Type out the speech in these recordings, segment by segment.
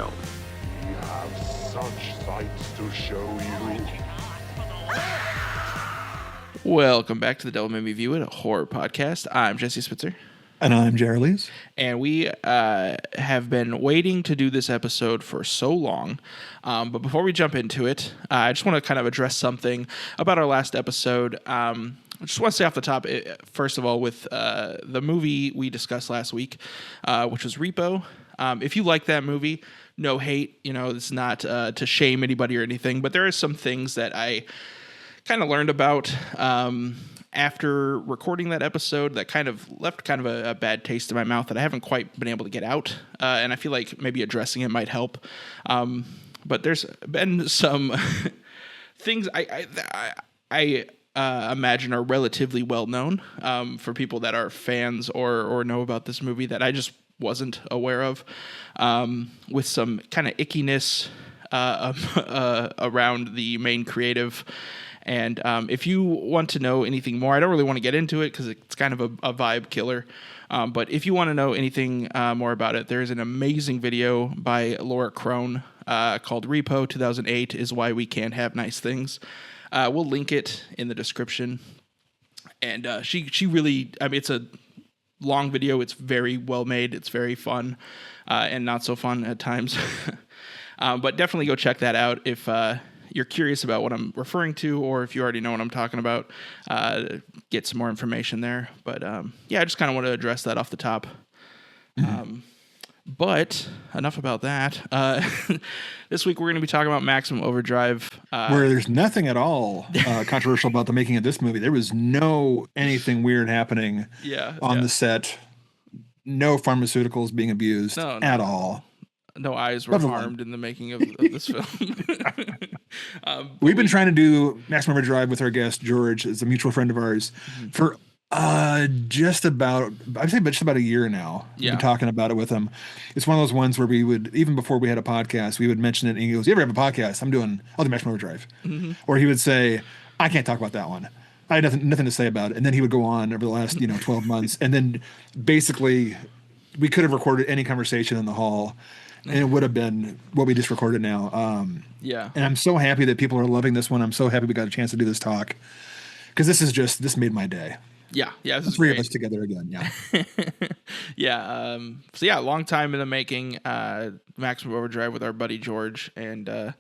film. We have such sights to show you. Welcome back to the TDMMVI, a horror podcast. I'm Jesse Spitzer. And I'm Jerry. And we have been waiting to do this episode for so long. But before we jump into it, I just want to kind of address something about our last episode. I just want to say off the top, first of all, with the movie we discussed last week, which was Repo. If you like that movie, no hate. You know, it's not to shame anybody or anything. But there are some things that I kind of learned about after recording that episode that kind of left kind of a bad taste in my mouth that I haven't quite been able to get out. And I feel like maybe addressing it might help. But there's been some things I imagine are relatively well known for people that are fans or know about this movie that I just wasn't aware of, with some kind of ickiness around the main creative. And if you want to know anything more, I don't really want to get into it because it's kind of a vibe killer. But if you want to know anything more about it, there's an amazing video by Laura Crone called Repo 2008 is Why We Can't Have Nice Things. We'll link it in the description. And she really, I mean, it's a long video. It's very well made. It's very fun and not so fun at times. But definitely go check that out if you're curious about what I'm referring to, or if you already know what I'm talking about, get some more information there. But yeah, I just kind of want to address that off the top. Mm-hmm. But enough about that. This week we're going to be talking about Maximum Overdrive. Where there's nothing at all controversial about the making of this movie. There was no anything weird happening on the set. No pharmaceuticals being abused at all. No eyes were harmed in the making of this film. We've been trying to do Maximum Overdrive with our guest, George, is a mutual friend of ours, for just about a year now. Yeah. We've been talking about it with him. It's one of those ones where we would, even before we had a podcast, we would mention it and he goes, "You ever have a podcast? I'll do Maximum Overdrive." Mm-hmm. Or he would say, "I can't talk about that one. I had nothing to say about it." And then he would go on over the last 12 months. And then basically we could have recorded any conversation in the hall. And it would have been what we just recorded now. And I'm so happy that people are loving this one. I'm so happy we got a chance to do this talk, because this made my day. Yeah. This is three great. of us together again. Yeah. So yeah, long time in the making. Maximum Overdrive with our buddy George, and I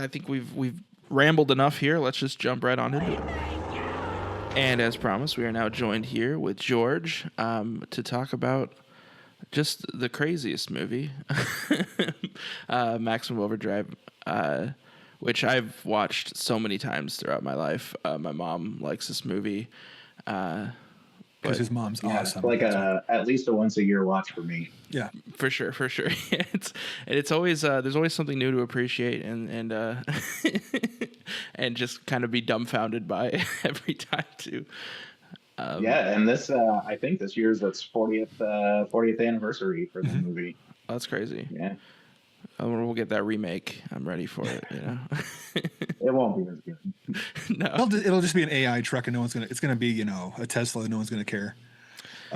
think we've rambled enough here. Let's just jump right on into it. And as promised, we are now joined here with George to talk about just the craziest movie, Maximum Overdrive, which I've watched so many times throughout my life. My mom likes this movie. Because his mom's awesome. It's like at least a once a year watch for me. Yeah, for sure. It's always there's always something new to appreciate and and just kind of be dumbfounded by every time too. And this I think this year's its 40th anniversary for the movie. Oh, that's crazy. Yeah. We'll get that remake. I'm ready for it. It won't be as good. No, it'll just be an AI truck, and it's gonna be a Tesla, and no one's gonna care.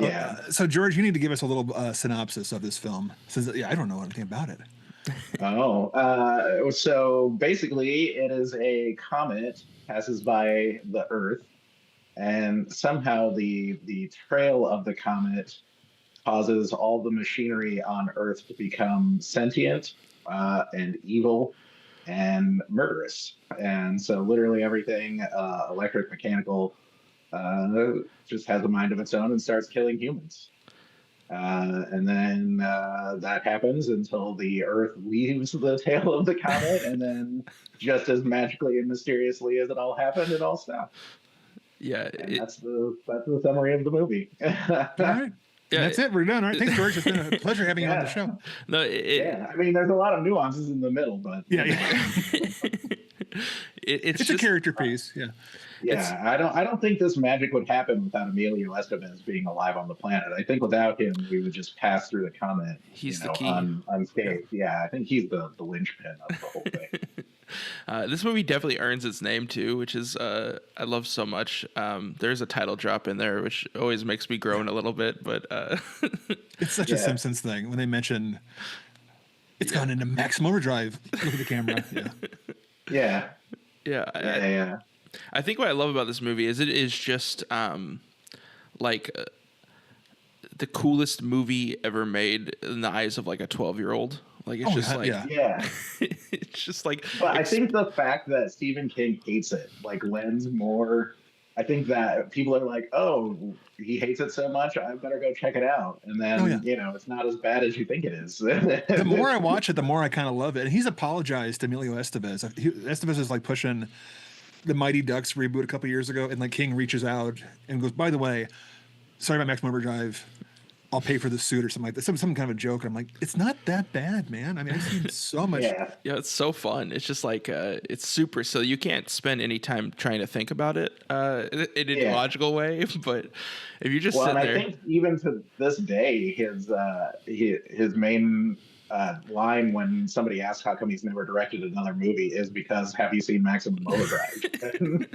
Yeah. So George, you need to give us a little synopsis of this film, since I don't know anything about it. So basically, it is a comet passes by the Earth. And somehow the trail of the comet causes all the machinery on Earth to become sentient and evil and murderous. And so literally everything, electric, mechanical, just has a mind of its own and starts killing humans. And then that happens until the Earth leaves the tail of the comet. And then just as magically and mysteriously as it all happened, it all stopped. Yeah, that's the summary of the movie. All right. Yeah, that's it. We're done. All right. Thanks, George. It's been a pleasure having you on the show. No, I mean, there's a lot of nuances in the middle, but it's just a character piece. Yeah, I don't think this magic would happen without Emilio Estevez being alive on the planet. I think without him, we would just pass through the comet. He's the key. Unscathed. Yeah, I think he's the linchpin of the whole thing. This movie definitely earns its name too, which is I love so much. There's a title drop in there, which always makes me groan a little bit, but it's such a Simpsons thing when they mention It's gone into Maximum Overdrive. Look at the camera. Yeah. Yeah. I think what I love about this movie is it is just like the coolest movie ever made in the eyes of like a 12-year-old. Like it's it's just like. But I think the fact that Stephen King hates it like lends more. I think that people are like, oh, he hates it so much, I better go check it out. And then, it's not as bad as you think it is. The more I watch it, the more I kind of love it. And he's apologized to Emilio Estevez. Estevez is like pushing the Mighty Ducks reboot a couple years ago. And like King reaches out and goes, by the way, sorry about Maximum Overdrive. I'll pay for the suit or something like that. Some kind of a joke. And I'm like, it's not that bad, man. I mean, I've seen so much. Yeah, it's so fun. It's just like, it's super. So you can't spend any time trying to think about it in a logical way. But if you just sit there. I think even to this day, his main line when somebody asks how come he's never directed another movie is because have you seen Maximum Overdrive?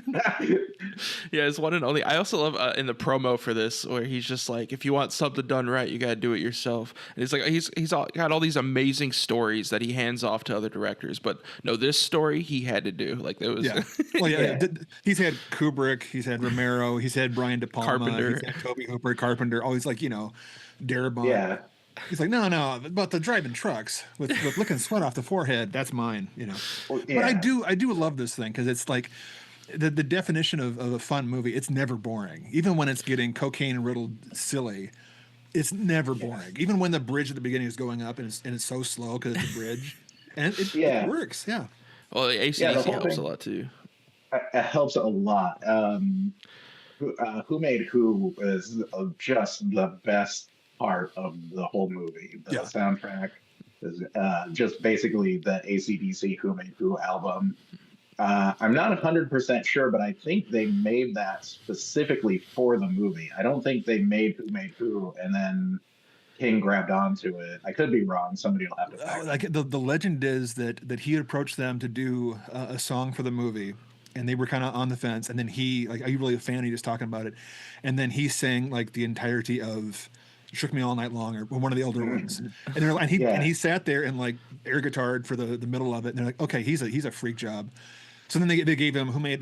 Yeah, it's one and only. I also love in the promo for this where he's just like, if you want something done right, you got to do it yourself. And it's like he's got all these amazing stories that he hands off to other directors, but no, this story he had to do. Like there was. He's had Kubrick, he's had Romero, he's had Brian De Palma, Carpenter, he's had Toby Hooper, Carpenter, always like Darabont. Yeah. He's like, no, but the driving trucks with licking sweat off the forehead, that's mine, But I do love this thing because it's like the definition of a fun movie. It's never boring, even when it's getting cocaine riddled silly. It's never boring, even when the bridge at the beginning is going up and it's so slow because it's a bridge, and it works. Yeah. Well, the AC/DC helps a lot too. It helps a lot. Who Made Who is just the best part of the whole movie. The soundtrack is just basically the AC/DC Who Made Who album. I'm not 100% sure, but I think they made that specifically for the movie. I don't think they made Who Made Who and then King grabbed onto it. I could be wrong. Somebody will have to fact like the legend is that he had approached them to do a song for the movie. And they were kind of on the fence. And then he, like, are you really a fan? He just talking about it. And then he sang like the entirety of Shook Me All Night Long or one of the older ones. And he sat there and like air guitared for the middle of it. And they're like, okay, he's a freak job. So then they gave him Who Made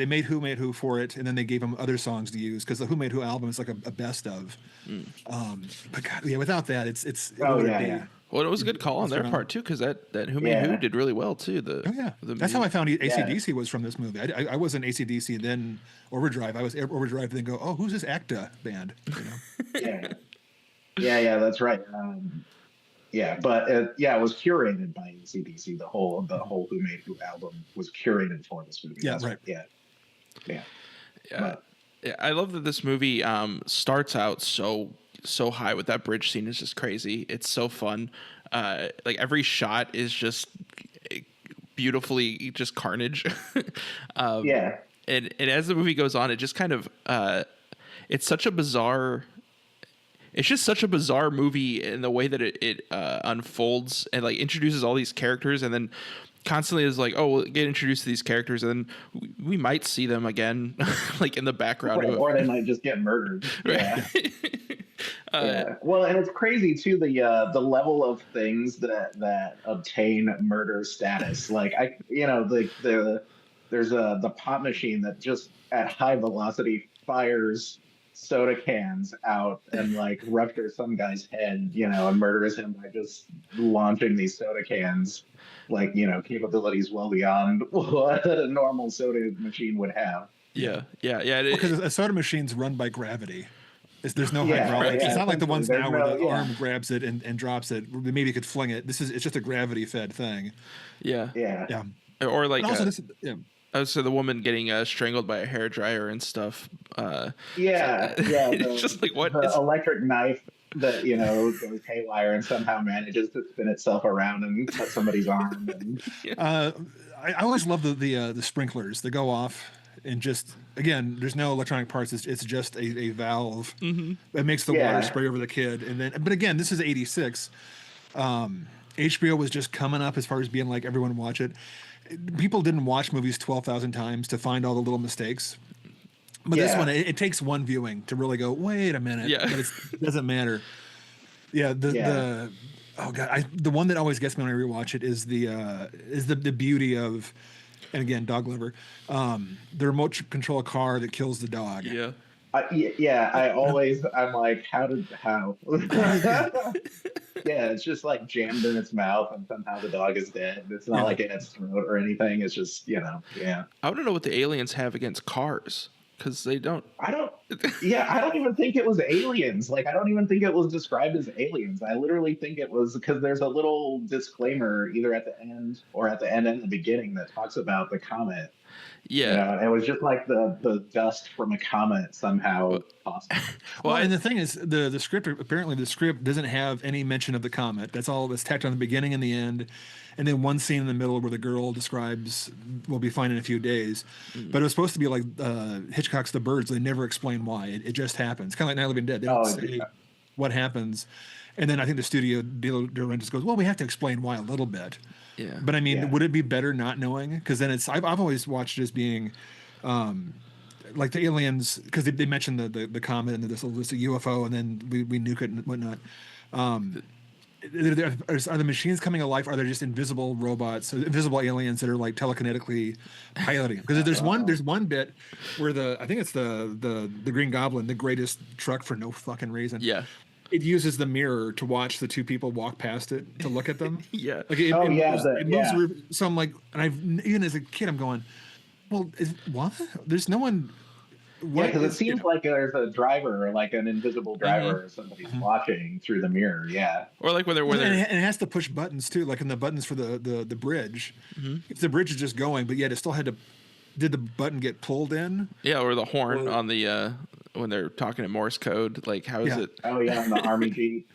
Who for it. And then they gave him other songs to use because the Who Made Who album is like a best of. But God, without that, it's Well, it was a good call on their part too, because that Who Made Who did really well too. That's how I found AC/DC was from this movie. I wasn't AC/DC then Overdrive. I was Overdrive then go, oh, who's this ACTA band? Yeah, that's right. But it was curated by AC/DC. The whole Who Made Who album was curated for this movie. I love that this movie starts out so high with that bridge scene. Is just crazy. It's so fun. Like every shot is just beautifully just carnage. And as the movie goes on, it just kind of it's just such a bizarre movie in the way that it unfolds and like introduces all these characters and then constantly is like, oh, we'll get introduced to these characters and then we might see them again like in the background or they might just get murdered. Well, and it's crazy too, the level of things that obtain murder status. Like there's the pop machine that just at high velocity fires soda cans out and like ruptures some guy's head, and murders him by just launching these soda cans, like, capabilities well beyond what a normal soda machine would have. Because a soda machine's run by gravity. There's no hydraulics. It's not like the ones now where the arm grabs it and drops it. Maybe you could fling it. It's just a gravity fed thing. Yeah. Or like so the woman getting strangled by a hairdryer and stuff. It's just like what? The electric knife that goes haywire and somehow manages to spin itself around and cut somebody's arm. And... I always love the sprinklers that go off. And just again, there's no electronic parts. It's just a valve that makes the water spray over the kid. But again, this is '86. HBO was just coming up as far as being like everyone watch it. People didn't watch movies 12,000 times to find all the little mistakes. But this one, it takes one viewing to really go, wait a minute. But it doesn't matter. The Oh god, the one that always gets me when I rewatch it is the beauty of, and again, dog lover, the remote control car that kills the dog. Yeah. Yeah, I'm like, how? Yeah, it's just like jammed in its mouth, and somehow the dog is dead. It's not Yeah. like in its throat or anything. It's just, yeah. I want to know what the aliens have against cars, because they don't. I don't, yeah, I don't even think it was aliens. Like, I don't even think it was described as aliens. I literally think it was because there's a little disclaimer either at the end or at the end and the beginning that talks about the comet. Yeah. And it was just like the dust from a comet somehow possible. Well, and the thing is, the script, apparently the script doesn't have any mention of the comet. That's all that's tacked on the beginning and the end, and then one scene in the middle where the girl describes we'll be fine in a few days. But it was supposed to be like Hitchcock's The Birds. They never explain why. It just happens. Kind of like Night of the Living Dead. They don't say what happens. And then I think the studio deal just goes, well, we have to explain why a little bit. Yeah. But I mean, would it be better not knowing? Because then I've always watched it as being like the aliens, because they mentioned the comet and this a UFO, and then we nuke it and whatnot. Are the machines coming alive? Are there just invisible robots, invisible aliens that are like telekinetically piloting? Because there's one bit where I think it's the Green Goblin, the greatest truck for no fucking reason. Yeah. It uses the mirror to watch the two people walk past it to look at them. Yeah. Like it moves. So I'm like, and even as a kid, I'm going, well, what? There's no one. Yeah, because it seems like there's a driver, or like an invisible driver, or somebody's watching through the mirror. Yeah. Or like when they're and it has to push buttons too, like in the buttons for the bridge. If the bridge is just going, but yet it still had to. Did the button get pulled in? Yeah, or the horn on the when they're talking in Morse code. Like, how is it? Oh yeah, on the Army Jeep.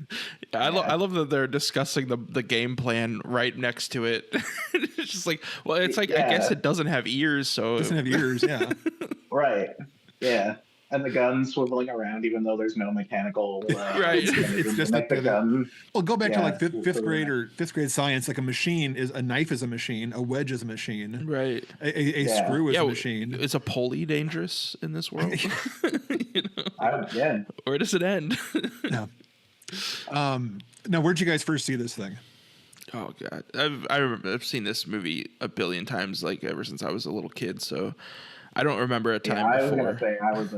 I love that they're discussing the game plan right next to it. It's just like, well, it's like I guess it doesn't have ears, so It doesn't have ears. Yeah. Right. Yeah. And the gun swiveling around, even though there's no mechanical. Right. It's just like the gun. Well, go back to like fifth grade science. Like a knife is a machine, a wedge is a machine, right? A screw is a machine. Is a pulley dangerous in this world? Yeah. Where does it end? No. Now, where'd you guys first see this thing? Oh God, I've seen this movie a billion times, like ever since I was a little kid. So I don't remember a time I was before. gonna say I was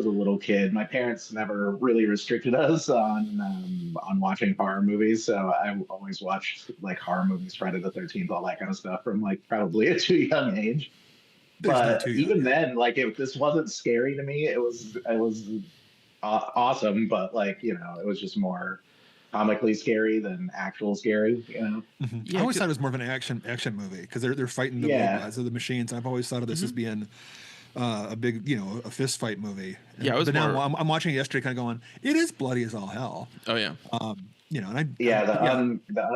a little kid. My parents never really restricted us on watching horror movies, so I always watched like horror movies, Friday the 13th, all that kind of stuff from like probably a too young age. But even then, like this wasn't scary to me. It was awesome, but like it was just more comically scary than actual scary. Mm-hmm. Yeah, I always thought it was more of an action movie because they're fighting the robots or the machines. I've always thought of this as being a big, a fist fight movie. But now I'm watching it yesterday, kind of going, it is bloody as all hell. Oh yeah. The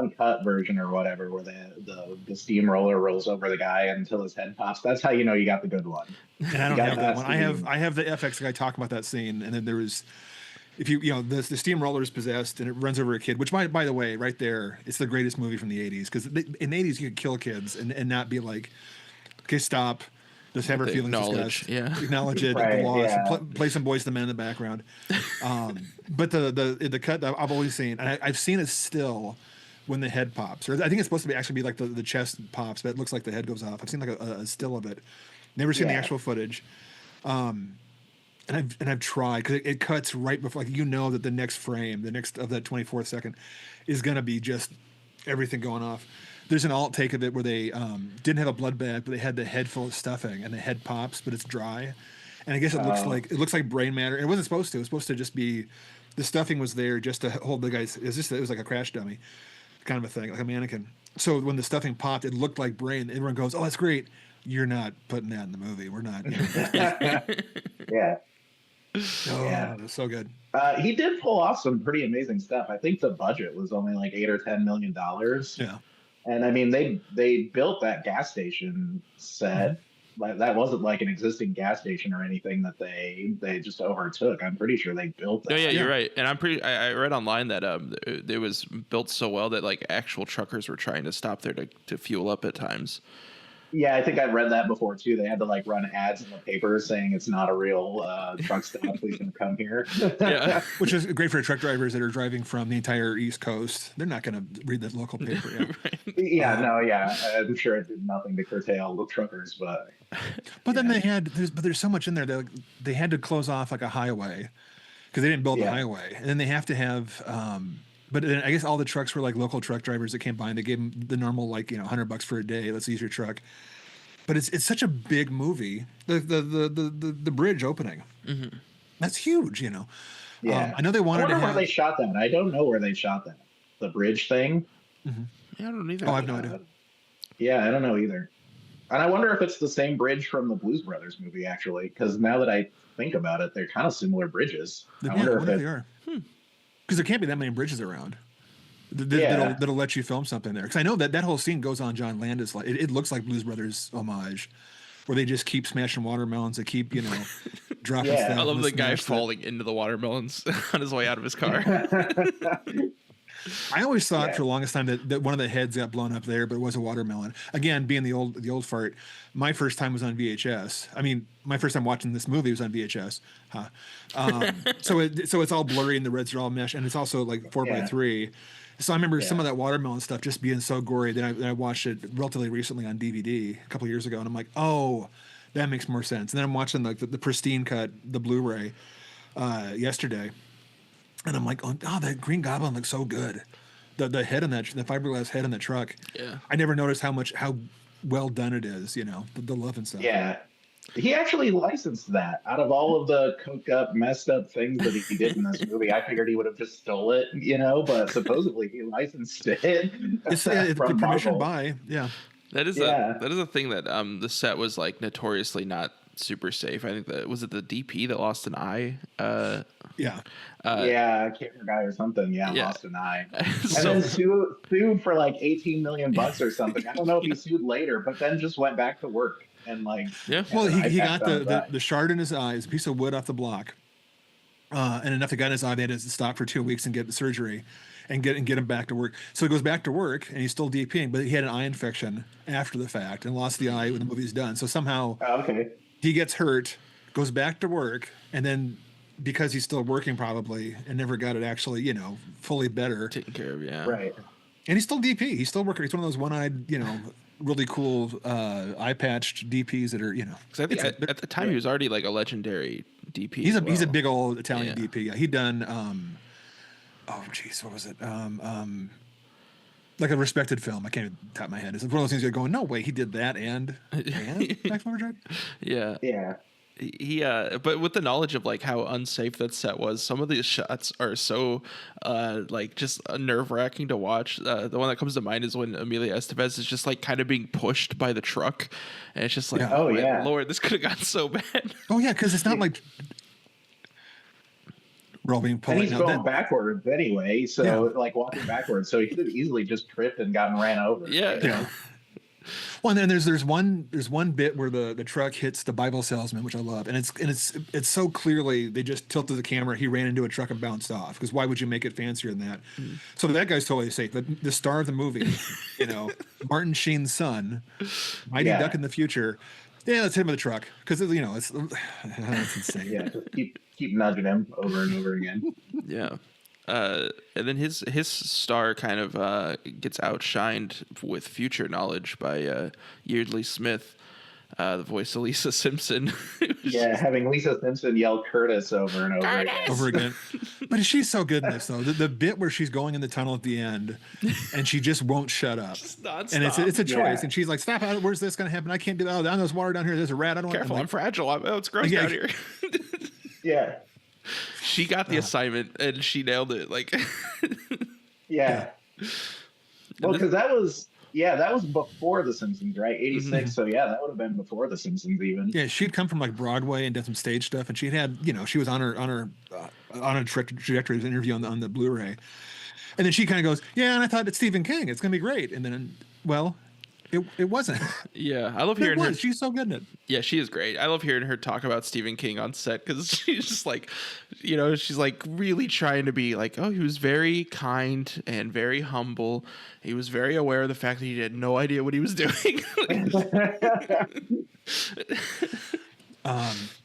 uncut version or whatever, where the steamroller rolls over the guy until his head pops. That's how you know you got the good one. And I don't have that one. I have the FX guy talking about that scene, and then there was. If the steamroller is possessed and it runs over a kid, which by the way, right there, it's the greatest movie from the 80s, because in the 80s you could kill kids and not be like, okay, stop, just have our feelings discussed, acknowledge it, the loss, play some Boys to Men in the background. But the cut that I've always seen, and I've seen it still when the head pops, or I think it's supposed to actually be like the chest pops, but it looks like the head goes off. I've seen like a still of it, never seen the actual footage. And I've tried, because it cuts right before, like, that the next frame, the next of that 24th second, is going to be just everything going off. There's an alt take of it where they didn't have a blood bag, but they had the head full of stuffing, and the head pops, but it's dry, and I guess it looks like brain matter. And it wasn't supposed to. It was supposed to just be the stuffing was there just to hold the guy's. It was like a crash dummy, kind of a thing, like a mannequin. So when the stuffing popped, it looked like brain. Everyone goes, "Oh, that's great." You're not putting that in the movie. We're not. Yeah. That's so good. He did pull off some pretty amazing stuff. I think the budget was only like $8 or $10 million. Yeah, and I mean they built that gas station set. Like, that wasn't like an existing gas station or anything that they just overtook. I'm pretty sure they built that. No, yeah, you're right. And I read online that it was built so well that like actual truckers were trying to stop there to fuel up at times. Yeah, I think I've read that before too. They had to like run ads in the paper saying it's not a real truck stop. Please don't come here. Yeah. Which is great for truck drivers that are driving from the entire East Coast. They're not going to read the local paper. Yeah. Yeah, no, yeah. I'm sure it did nothing to curtail the truckers, but Then there's so much in there that they had to close off like a highway because they didn't build the Yeah. highway, and then they have to have. But then I guess all the trucks were like local truck drivers that came by and they gave them the normal like $100 for a day. Let's use your truck. But it's such a big movie. The bridge opening. Mm-hmm. That's huge. yeah. I know they wanted I to wonder have. where they shot that. I don't know where they shot that. The bridge thing. Yeah, I don't either. Oh, I have no idea. Yeah, I don't know either. And I wonder if it's the same bridge from the Blues Brothers movie, actually, because now that I think about it, they're kind of similar bridges. I wonder if they are. Because there can't be that many bridges around that'll let you film something there. Because I know that whole scene goes on John Landis. Like it looks like Blues Brothers homage, where they just keep smashing watermelons. They keep dropping Yeah. stuff. I love and the guy smash falling into the watermelons on his way out of his car. I always thought for the longest time that one of the heads got blown up there, but it was a watermelon. Again, being the old fart, my first time was on VHS. I mean, my first time watching this movie was on VHS. Huh. So it's all blurry and the reds are all mesh, and it's also like 4:3. So I remember some of that watermelon stuff just being so gory. Then I watched it relatively recently on DVD a couple years ago, and I'm like, oh, that makes more sense. And then I'm watching like the pristine cut, the Blu-ray, yesterday. And I'm like, oh, that Green Goblin looks so good. The head on the fiberglass head on the truck. Yeah. I never noticed how well done it is, the love and stuff. Yeah. He actually licensed that. Out of all of the cooked up, messed up things that he did in this movie, I figured he would have just stole it, but supposedly he licensed it. It's permission by, yeah. That is a thing that the set was like notoriously not super safe. I think that was it the DP that lost an eye. Camera guy or something. Yeah, lost an eye, and then sued for like $18 million or something. I don't know if he sued later, but then just went back to work and like. Yeah. Well, he got the shard in his eye, a piece of wood off the block, and enough to get in his eye. They had to stop for 2 weeks and get the surgery. And get him back to work. So he goes back to work, and he's still DPing, but he had an eye infection after the fact and lost the eye when the movie's done. So somehow he gets hurt, goes back to work, and then because he's still working probably and never got it actually, fully better. Taken care of, yeah. Right. And he's still DP. He's still working. He's one of those one-eyed, really cool eye-patched DPs that are, Because I think at the time he was already like a legendary DP. He's a big old Italian DP. Yeah, he'd done... oh, geez, what was it? Like a respected film. I can't even top my head. It's one of those things you're going, no way, he did that and Maximum Overdrive? Yeah. Yeah. He but with the knowledge of like how unsafe that set was, some of these shots are so like just nerve-wracking to watch. The one that comes to mind is when Amelia Estevez is just like kind of being pushed by the truck, and it's just like, oh my Lord, this could have gotten so bad. Oh yeah, because it's not like being pulled. And he's going backwards anyway, so like walking backwards, so he could have easily just tripped and gotten ran over. Yeah. Well, and then there's one bit where the truck hits the Bible salesman, which I love, and it's so clearly they just tilted the camera. He ran into a truck and bounced off, because why would you make it fancier than that? So that guy's totally safe. But the star of the movie, Martin Sheen's son, Mighty Duck in the future. Yeah, let's hit him with a truck, because it's insane. Yeah, just keep nudging him over and over again. Yeah. And then his star kind of gets outshined with future knowledge by Yeardley Smith, the voice of Lisa Simpson. Having Lisa Simpson yell Curtis over and over again. But she's so good in this, though. The bit where she's going in the tunnel at the end, and she just won't shut up. And it's a choice. And she's like, "Stop! Where's this going to happen? I can't do that. Oh, there's water down here. There's a rat. I don't Careful, want." I'm fragile. It's gross down here. Yeah. She got the assignment and she nailed it. Like, Well, because that was before The Simpsons, right? 86. Mm-hmm. So that would have been before The Simpsons even. Yeah, she'd come from like Broadway and done some stage stuff, and she'd had, she was on a trajectory interview on the Blu-ray, and then she kind of goes, "Yeah," and I thought it's Stephen King. It's gonna be great, and then It wasn't. Yeah, I love hearing her. She's so good at it. Yeah, she is great. I love hearing her talk about Stephen King on set, because she's just like, she's like really trying to be like, oh, he was very kind and very humble. He was very aware of the fact that he had no idea what he was doing.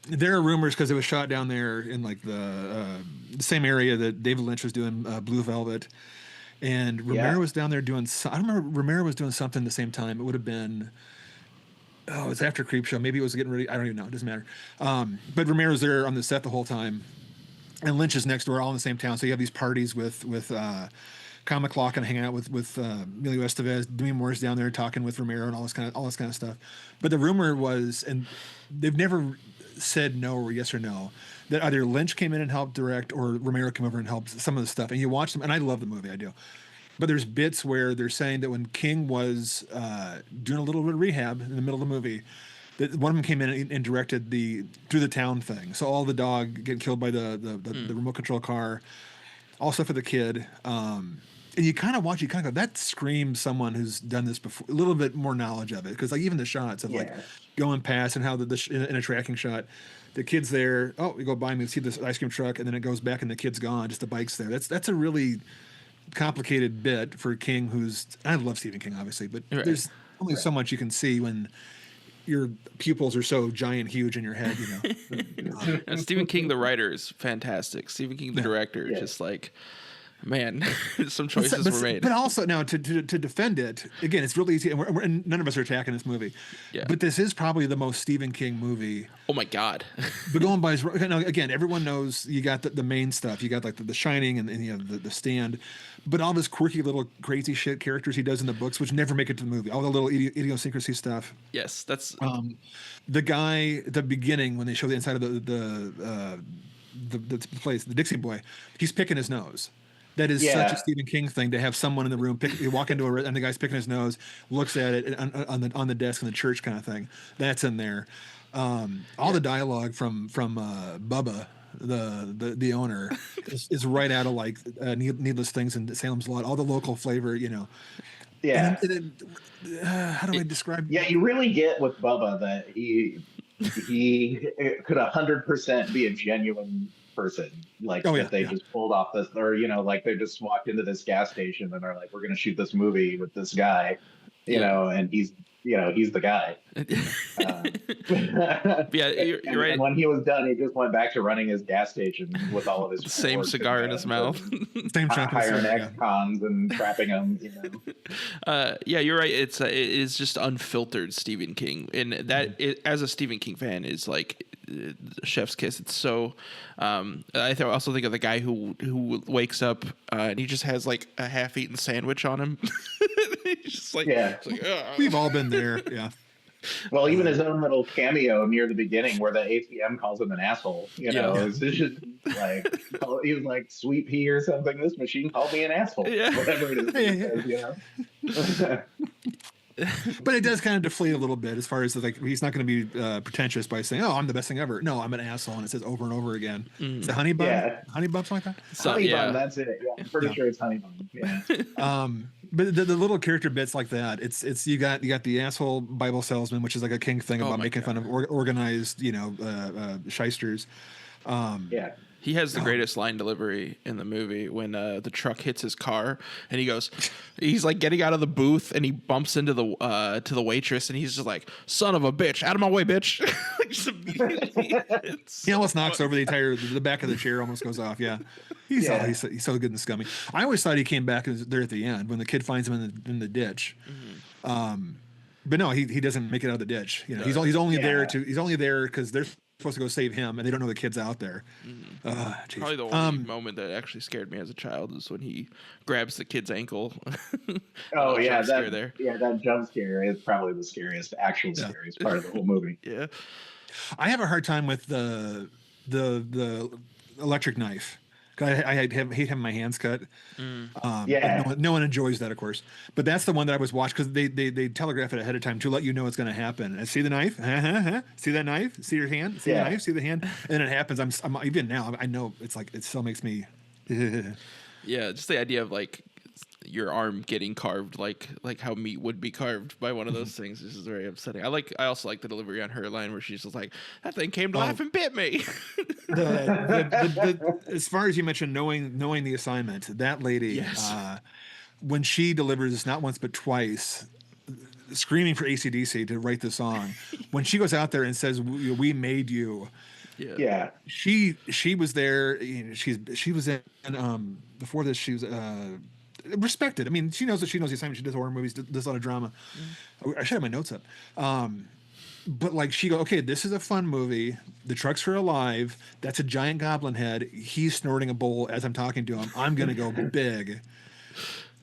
There are rumors because it was shot down there in like the same area that David Lynch was doing Blue Velvet, and Romero was down there doing. I don't remember Romero was doing something at the same time. It would have been. Oh, it's after Creepshow. Maybe it was getting ready. I don't even know. It doesn't matter. But Romero's there on the set the whole time, and Lynch is next door, all in the same town. So you have these parties with Kyle MacLachlan hanging out with Emilio Estevez. Demi Moore's down there talking with Romero and all this kind of stuff. But the rumor was, and they've never said no or yes or no, that either Lynch came in and helped direct or Romero came over and helped some of the stuff. And you watch them, and I love the movie, I do. But there's bits where they're saying that when King was doing a little bit of rehab in the middle of the movie, that one of them came in and directed the through the town thing. So all the dog getting killed by the remote control car, all stuff for the kid. And you kind of watch, you kind of go, that screams someone who's done this before, a little bit more knowledge of it. Because like even the shots of like going past and how in a tracking shot, the kid's there. Oh, we go by and we see this ice cream truck, and then it goes back and the kid's gone. Just the bike's there. That's a really complicated bit for King, I love Stephen King obviously, but there's only so much you can see when your pupils are so giant huge in your head, And Stephen King the writer is fantastic. Stephen King the director just like, man, some choices were made. But also now to defend it again, it's really easy, and none of us are attacking this movie. Yeah. But this is probably the most Stephen King movie. Oh my God! But going by his, now, again, everyone knows you got the main stuff. You got like the Shining and the Stand, but all this quirky little crazy shit characters he does in the books, which never make it to the movie. All the little idiosyncrasy stuff. Yes, that's the guy at the beginning when they show the inside of the place, the Dixie Boy. He's picking his nose. That is such a Stephen King thing to have someone in the room you walk into and the guy's picking his nose, looks at it on the desk in the church kind of thing. That's in there. All the dialogue from Bubba, the owner, is right out of like Needless Things and Salem's Lot. All the local flavor, Yeah. How do I describe? Yeah, you really get with Bubba that he could 100% be a genuine person, like if they just pulled off this, or like they just walked into this gas station and are like, we're going to shoot this movie with this guy, and he's the guy. You're right. And when he was done, he just went back to running his gas station with all of his same cigar in his mouth, same hiring ex-cons and trapping them. You're right. It is just unfiltered Stephen King, and that as a Stephen King fan is like chef's kiss. It's so. I also think of the guy who wakes up and he just has like a half-eaten sandwich on him. He's just like, we've all been there. Yeah. Well, even his own little cameo near the beginning where the ATM calls him an asshole, it's just like, he was like, sweet pea or something. This machine called me an asshole. Yeah. Whatever it is. But it does kind of deflate a little bit as far as like he's not going to be pretentious by saying, "Oh, I'm the best thing ever." No, I'm an asshole, and it says over and over again. Is it Honey Bun? Honey Bun, something like that. Honey Bun, that's it. Yeah, I'm pretty sure it's Honey Bun. Yeah. But the little character bits like that, it's you got the asshole Bible salesman, which is like a King thing about making fun of organized, shysters. He has the greatest line delivery in the movie when the truck hits his car and he's like getting out of the booth and he bumps into the waitress and he's just like, son of a bitch, out of my way, bitch. Just immediately. He almost knocks over the back of the chair, almost goes off. Yeah. He's so good and scummy. I always thought he came back there at the end when the kid finds him in the ditch. But no, he doesn't make it out of the ditch. He's only there because they're supposed to go save him and they don't know the kid's out there. Probably the only moment that actually scared me as a child is when he grabs the kid's ankle. That jump scare is probably the scariest part of the whole movie. Yeah. I have a hard time with the electric knife. I hate having my hands cut. No one enjoys that, of course. But that's the one that I was watching because they telegraph it ahead of time to let you know it's going to happen. And see the knife? See that knife? See your hand? See the knife? See the hand? And it happens. I'm even now. I know it's like it still makes me. Yeah, just the idea of like your arm getting carved like how meat would be carved by one of those things. This is very upsetting. I also like the delivery on her line where she's just like, that thing came to life and bit me. As far as you mentioned, knowing the assignment, that lady, Yes. when she delivers not once but twice, screaming for AC/DC to write the song, when she goes out there and says, "We made you," Yeah. she was there. You know, she was in before this. She was respected. I mean, she knows the assignment. She does horror movies, does a lot of drama. I should have my notes up. But like she go, okay, this is a fun movie. The trucks are alive. That's a giant goblin head. He's snorting a bowl as I'm talking to him. I'm gonna go big.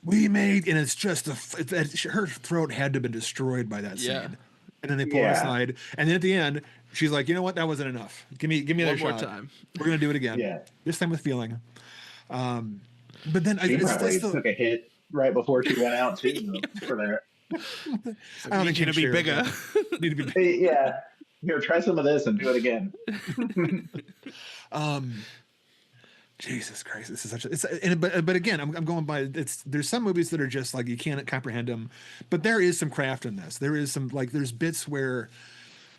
We made, and it's just her throat had to have been destroyed by that scene. Yeah. And then they pull her aside, and then at the end, she's like, you know what? That wasn't enough. Give me another One more shot. time. We're gonna do it again. Yeah. This time with feeling. But then She probably took a hit right before she went out too for there. I don't think you to be shared, bigger. but need to be bigger. Hey, yeah. Here, try some of this and do it again. Jesus Christ, this is such a. But again, I'm going by. There's some movies that are just like you can't comprehend them, but there is some craft in this. There is some there's bits where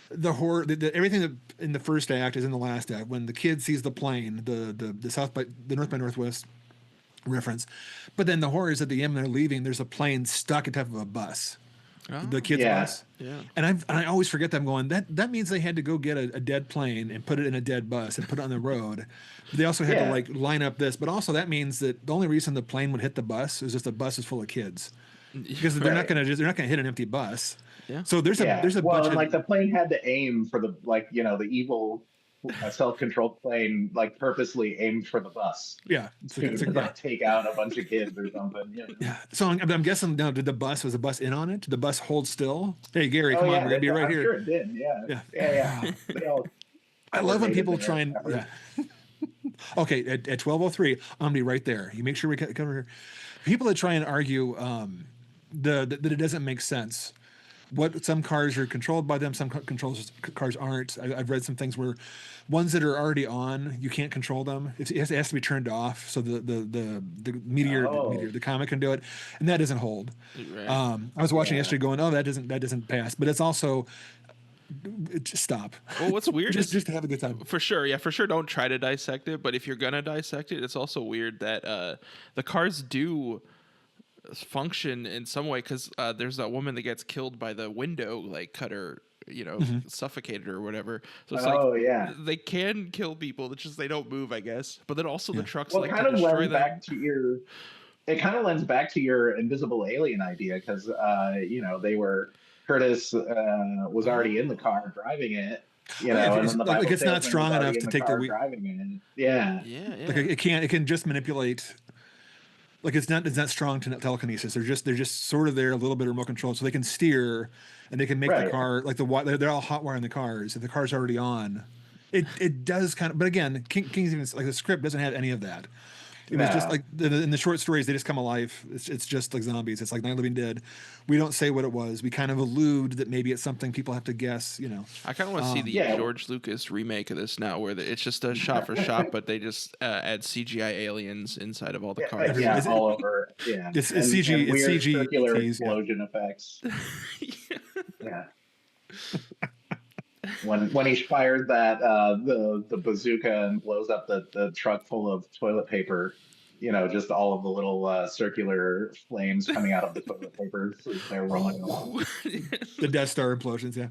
the horror, everything that in the first act is in the last act. When the kid sees the plane, the North by Northwest reference, but then the horror is at the end when they're leaving. There's a plane stuck at the top of a bus. The kids' bus. Yeah. And I always forget that. I'm going, that means they had to go get a dead plane and put it in a dead bus and put it on the road. They also had to line up this, but also that means that the only reason the plane would hit the bus is just the bus is full of kids, because they're not going to hit an empty bus. Yeah. So there's a bunch of the plane had to aim for the the evil self-controlled plane purposely aimed for the bus. Yeah. To take out a bunch of kids or something. Yeah. So I'm guessing now, was the bus in on it? Did the bus hold still? Hey, Gary, come on, we're going to be right here. Sure it did. Yeah. They all I love when people try and, effort. Okay, at 12:03, I'm going to be right there. You make sure we cover people that try and argue that it doesn't make sense. What some cars are controlled by them, some cars aren't. I've read some things where ones that are already on, you can't control them. It has to be turned off so the meteor, the comet can do it, and that doesn't hold. Right. I was watching yesterday, going, "Oh, that doesn't pass," but it's also just stop. Well, what's weird is just to have a good time. For sure, don't try to dissect it. But if you're gonna dissect it, it's also weird that the cars do function in some way, because there's that woman that gets killed by the window cutter, suffocated or whatever. So it's they can kill people. It's just they don't move, I guess. But then also the trucks it kind of lends back to your invisible alien idea, because Curtis was already in the car driving it. And then the Bible it's not strong enough to take the wheel. Driving it. Yeah. It can just manipulate. It's not strong telekinesis. They're just sort of there, a little bit of remote control, so they can steer and they can make the car they're all hot wiring the cars. If the car's already on, it does kind of. But again, King's even the script doesn't have any of that. It was just in the short stories, they just come alive. It's just like zombies. It's like Night of the Living Dead. We don't say what it was. We kind of allude that maybe it's something people have to guess. I kind of want to see the George Lucas remake of this now, where it's just a shot for shot, but they just add CGI aliens inside of all the cars. All over. Yeah, it's CG. Weird it's CG circular explosion effects. Yeah. When he fired that the bazooka and blows up the truck full of toilet paper, just all of the little circular flames coming out of the toilet paper as they're rolling along. The Death Star implosions, yeah.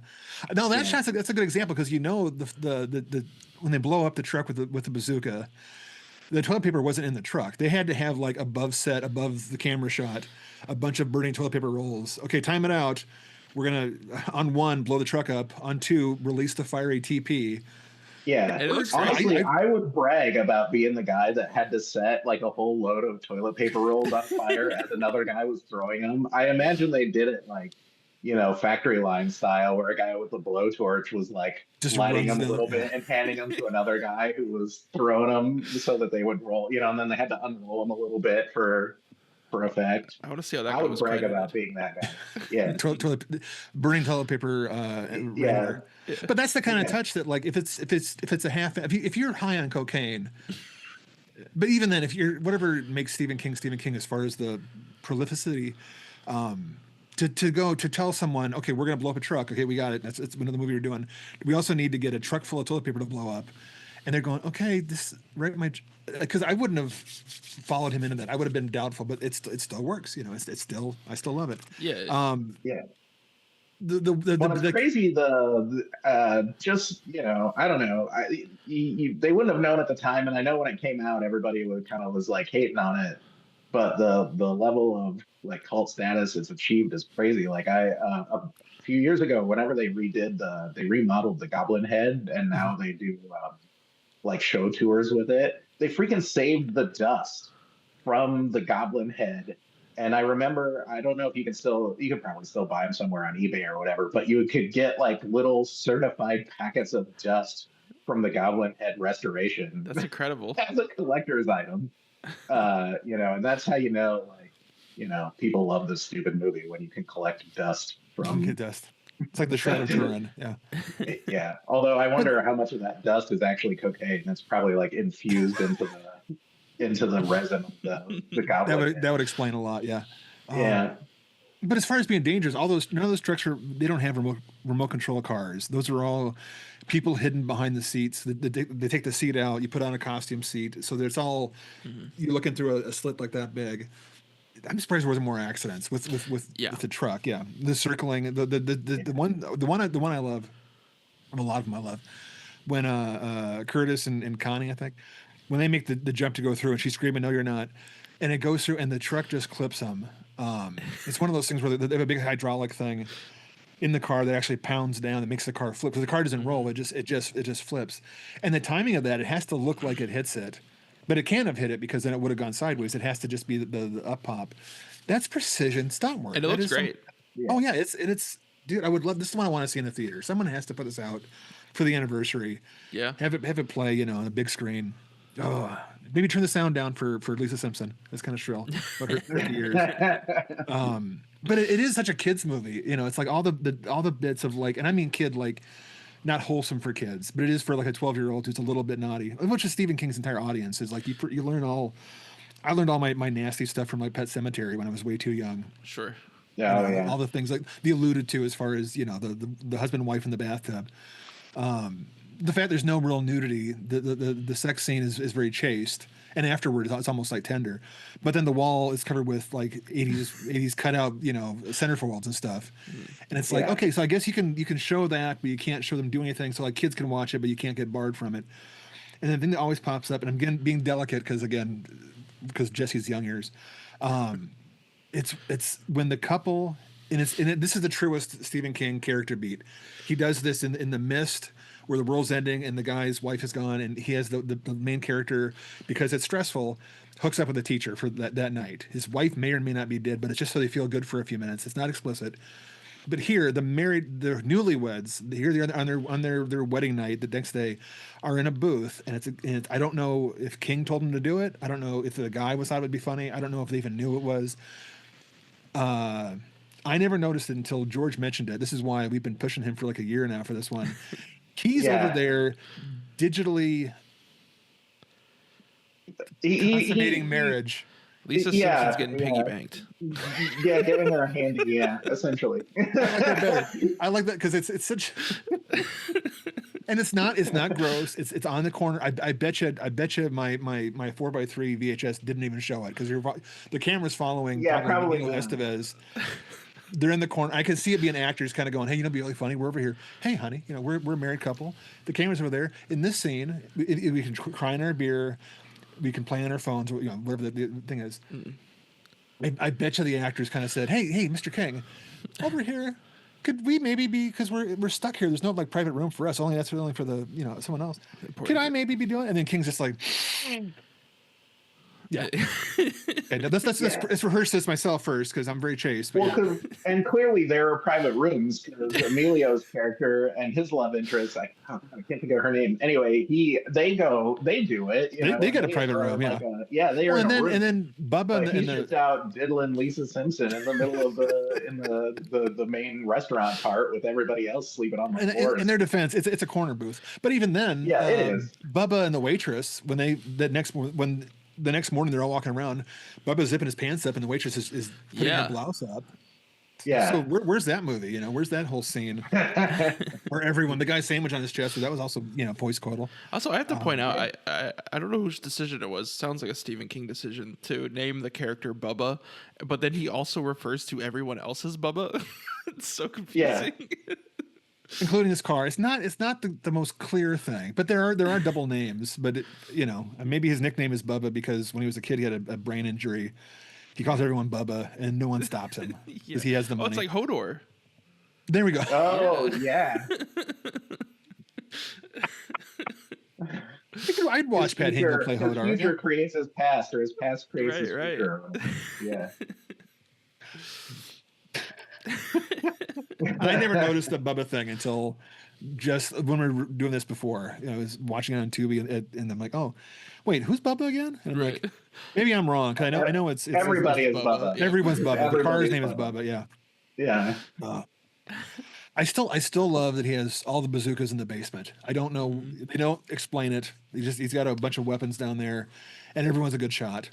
No, that's a good example, because the when they blow up the truck with the bazooka, the toilet paper wasn't in the truck. They had to have above the camera shot, a bunch of burning toilet paper rolls. Okay, time it out. We're gonna on 1 blow the truck up, on 2 release the fiery TP. Yeah, honestly, I would brag about being the guy that had to set a whole load of toilet paper rolls on fire as another guy was throwing them. I imagine they did it factory line style, where a guy with a blowtorch was just lighting them a little bit and handing them to another guy who was throwing them so that they would roll, and then they had to unroll them a little bit for effect. I want to see how that I would brag about being that guy. Yeah. Burning toilet paper. But that's the kind of touch that if it's a half, if you're high on cocaine, but even then, if you're whatever makes Stephen King as far as the prolificity. To go to tell someone, okay, we're going to blow up a truck. Okay, we got it. It's another movie we're doing. We also need to get a truck full of toilet paper to blow up. And they're going, okay, this right, because I wouldn't have followed him into that. I would have been doubtful, but it still works. You know, it's still, I still love it. Yeah. Yeah. Well, it's crazy. Just I don't know. They wouldn't have known at the time, and I know when it came out, everybody was like hating on it. But the level of like cult status it's achieved is crazy. Like a few years ago, whenever they remodeled the Goblin Head, and now they do like show tours with it. They freaking saved the dust from the Goblin Head. And I remember, I don't know if you can probably still buy them somewhere on eBay or whatever, but you could get like little certified packets of dust from the Goblin Head restoration. That's incredible. As a collector's item. And that's how people love this stupid movie when you can collect dust from dust. It's like the Shroud of Turin. Yeah. Yeah. Although I wonder how much of that dust is actually cocaine. That's probably like infused into the resin of the goblin. That would explain a lot. Yeah. Yeah. But as far as being dangerous, none of those trucks they don't have remote control cars. Those are all people hidden behind the seats. They take the seat out. You put on a costume seat, so there's all you're looking through a slit like that big. I'm surprised there wasn't more accidents with the truck. Yeah, the circling, the one I love. A lot of them I love. When Curtis and Connie, I think, when they make the jump to go through, and she's screaming, "No, you're not!" and it goes through, and the truck just clips them. It's one of those things where they have a big hydraulic thing in the car that actually pounds down that makes the car flip. Because the car doesn't roll; it just flips. And the timing of that, it has to look like it hits it. But it can't have hit it because then it would have gone sideways. It has to just be the up pop. That's precision stunt work. And it looks great. Oh yeah, it's dude. I would love this. Is the one I want to see in the theater. Someone has to put this out for the anniversary. Yeah, have it play on a big screen. Oh, maybe turn the sound down for Lisa Simpson. That's kind of shrill. But her ears. But it is such a kids movie. It's like all the bits of like, and I mean kid like. Not wholesome for kids, but it is for like a 12-year-old who's a little bit naughty. Which is Stephen King's entire audience is like you learn all. I learned all my nasty stuff from like Pet Sematary when I was way too young. Sure. Yeah, all the things like they alluded to as far as the husband and wife in the bathtub. The fact there's no real nudity, the sex scene is very chaste, and afterward it's almost like tender. But then the wall is covered with like 80s cutout centerfolds and stuff, and it's like okay, so I guess you can show that, but you can't show them doing anything. So like kids can watch it, but you can't get barred from it. And the thing that always pops up, and I'm again being delicate because Jesse's young ears, it's when the couple. This is the truest Stephen King character beat. He does this in The Mist, where the world's ending and the guy's wife is gone, and he has the main character, because it's stressful, hooks up with a teacher for that night. His wife may or may not be dead, but it's just so they feel good for a few minutes. It's not explicit. But here, the newlyweds, here they're on their wedding night, the next day, are in a booth, and I don't know if King told them to do it. I don't know if the guy thought it would be funny. I don't know if they even knew it was. I never noticed it until George mentioned it. This is why we've been pushing him for like a year now for this one. He's over there digitally consummating marriage. Lisa Simpson's getting piggy banked. Yeah, getting her handy. Yeah, essentially. I like that better. I like that because it's such, and it's not gross. It's on the corner. I bet you my 4x3 VHS didn't even show it because the camera's following. Yeah, probably Estevez. They're in the corner. I can see it being actors kind of going, hey, it'd be really funny. We're over here. Hey, honey, we're a married couple. The camera's over there. In this scene, we can cry in our beer. We can play on our phones, whatever the thing is. I bet you the actors kind of said, hey, Mr. King, over here, could we maybe be, because we're stuck here. There's no like private room for us. That's only for the someone else. Could I maybe be doing? And then King's just like. Yeah. Okay, now let's rehearse this myself first because I'm very chaste. And clearly there are private rooms because Emilio's character and his love interest, I can't think of her name. Anyway, they do it. They get a private room, they are. And then Bubba and he's just out diddling Lisa Simpson in the middle of the main restaurant part with everybody else sleeping on the floor. In their defense, it's a corner booth. But even then, it is. Bubba and the waitress when the next morning they're all walking around. Bubba's zipping his pants up, and the waitress is putting her blouse up. Yeah. So where's that movie? You know, where's that whole scene where everyone, the guy's sandwich on his chest, that was also, you know, voice coital. Also, I have to point out, I don't know whose decision it was. Sounds like a Stephen King decision to name the character Bubba, but then he also refers to everyone else as Bubba. It's so confusing. Yeah. Including his car. It's not the most clear thing, but there are double names. But you know, maybe his nickname is Bubba because when he was a kid, he had a brain injury. He calls everyone Bubba, and no one stops him because he has the money. Oh, it's like Hodor. There we go. Oh, yeah. I'd watch Pat Hingle play Hodor. His future creates his past, or his past creates his Right. future. Yeah. I never noticed the Bubba thing until just when we were doing this before. You know, I was watching it on Tubi, and I'm like, oh, wait, who's Bubba again? And I'm like, maybe I'm wrong because I know it's everybody is Bubba. Yeah. Everyone's Bubba. The car's name is Bubba. Bubba. Yeah. Yeah. I still love that he has all the bazookas in the basement. I don't know. They don't explain it. He's got a bunch of weapons down there, and everyone's a good shot.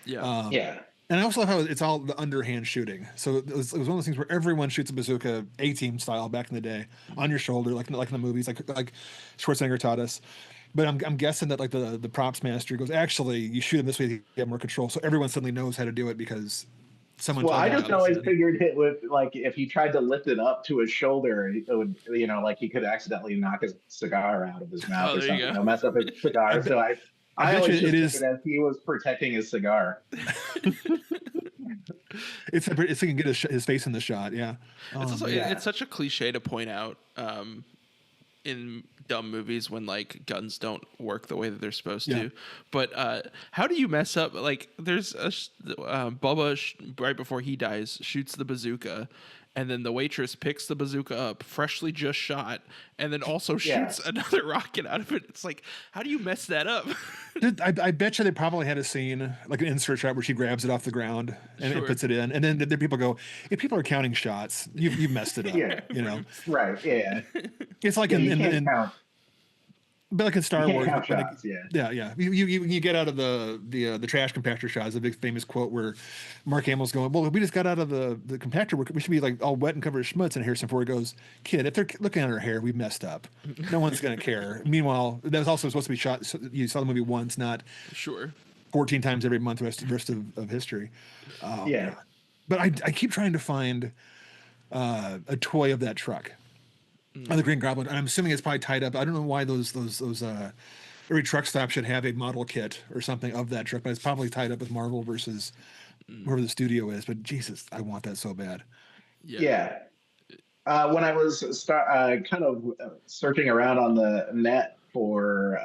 Yeah. Yeah. And I also love how it's all the underhand shooting. So it was one of those things where everyone shoots a bazooka, A-team style, back in the day, on your shoulder, like in the movies, like Schwarzenegger taught us. But I'm guessing that like the props master goes, actually, you shoot him this way to get more control. So everyone suddenly knows how to do it because someone. Well, I just always said. figured it would, like, if he tried to lift it up to his shoulder, it would, you know, like he could accidentally knock his cigar out of his mouth or there you something, go. mess up his cigar. So I bet always you just it took is- it as he was protecting his cigar. It's so he can get his face in the shot. Yeah. It's also yeah. it's such a cliche to point out in dumb movies when like guns don't work the way that they're supposed to. But how do you mess up? Like there's Bubba right before he dies shoots the bazooka, and then the waitress picks the bazooka up, freshly just shot, and then also shoots another rocket out of it. It's like, how do you mess that up? I bet you they probably had a scene, like an insert shot where she grabs it off the ground and Sure. puts it in. And then the people go, if people are counting shots, you've messed it up. Yeah. You know? Right. Yeah. It's like You can't count. but like in Star You Wars. can't count when shots, yeah. You get out of the trash compactor shots, a big famous quote where Mark Hamill's going, well, we just got out of the compactor. We should be like all wet and covered in schmutz. And Harrison Ford goes, kid, if they're looking at our hair, we've messed up. No one's going to care. Meanwhile, that was also supposed to be shot. So you saw the movie once, not Sure. 14 times every month, rest of history. Yeah. But I keep trying to find a toy of that truck. The Green Goblin, and I'm assuming it's probably tied up. I don't know why those every truck stop should have a model kit or something of that truck, but it's probably tied up with Marvel versus whoever the studio is. But Jesus, I want that so bad. Yeah. When I was kind of searching around on the net for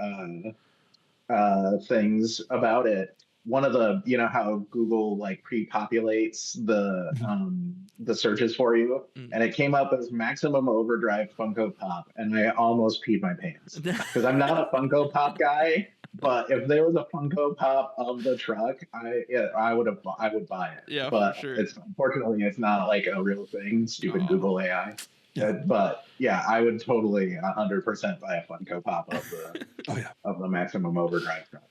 things about it, one of the, you know how Google like pre-populates the searches for you, and it came up as Maximum Overdrive Funko Pop, and I almost peed my pants because I'm not a Funko Pop guy. But if there was a Funko Pop of the truck, I would buy it. Yeah, but for sure. Unfortunately it's not like a real thing. Stupid Google AI. Yeah. But yeah, I would totally 100% buy a Funko Pop of the of the Maximum Overdrive truck.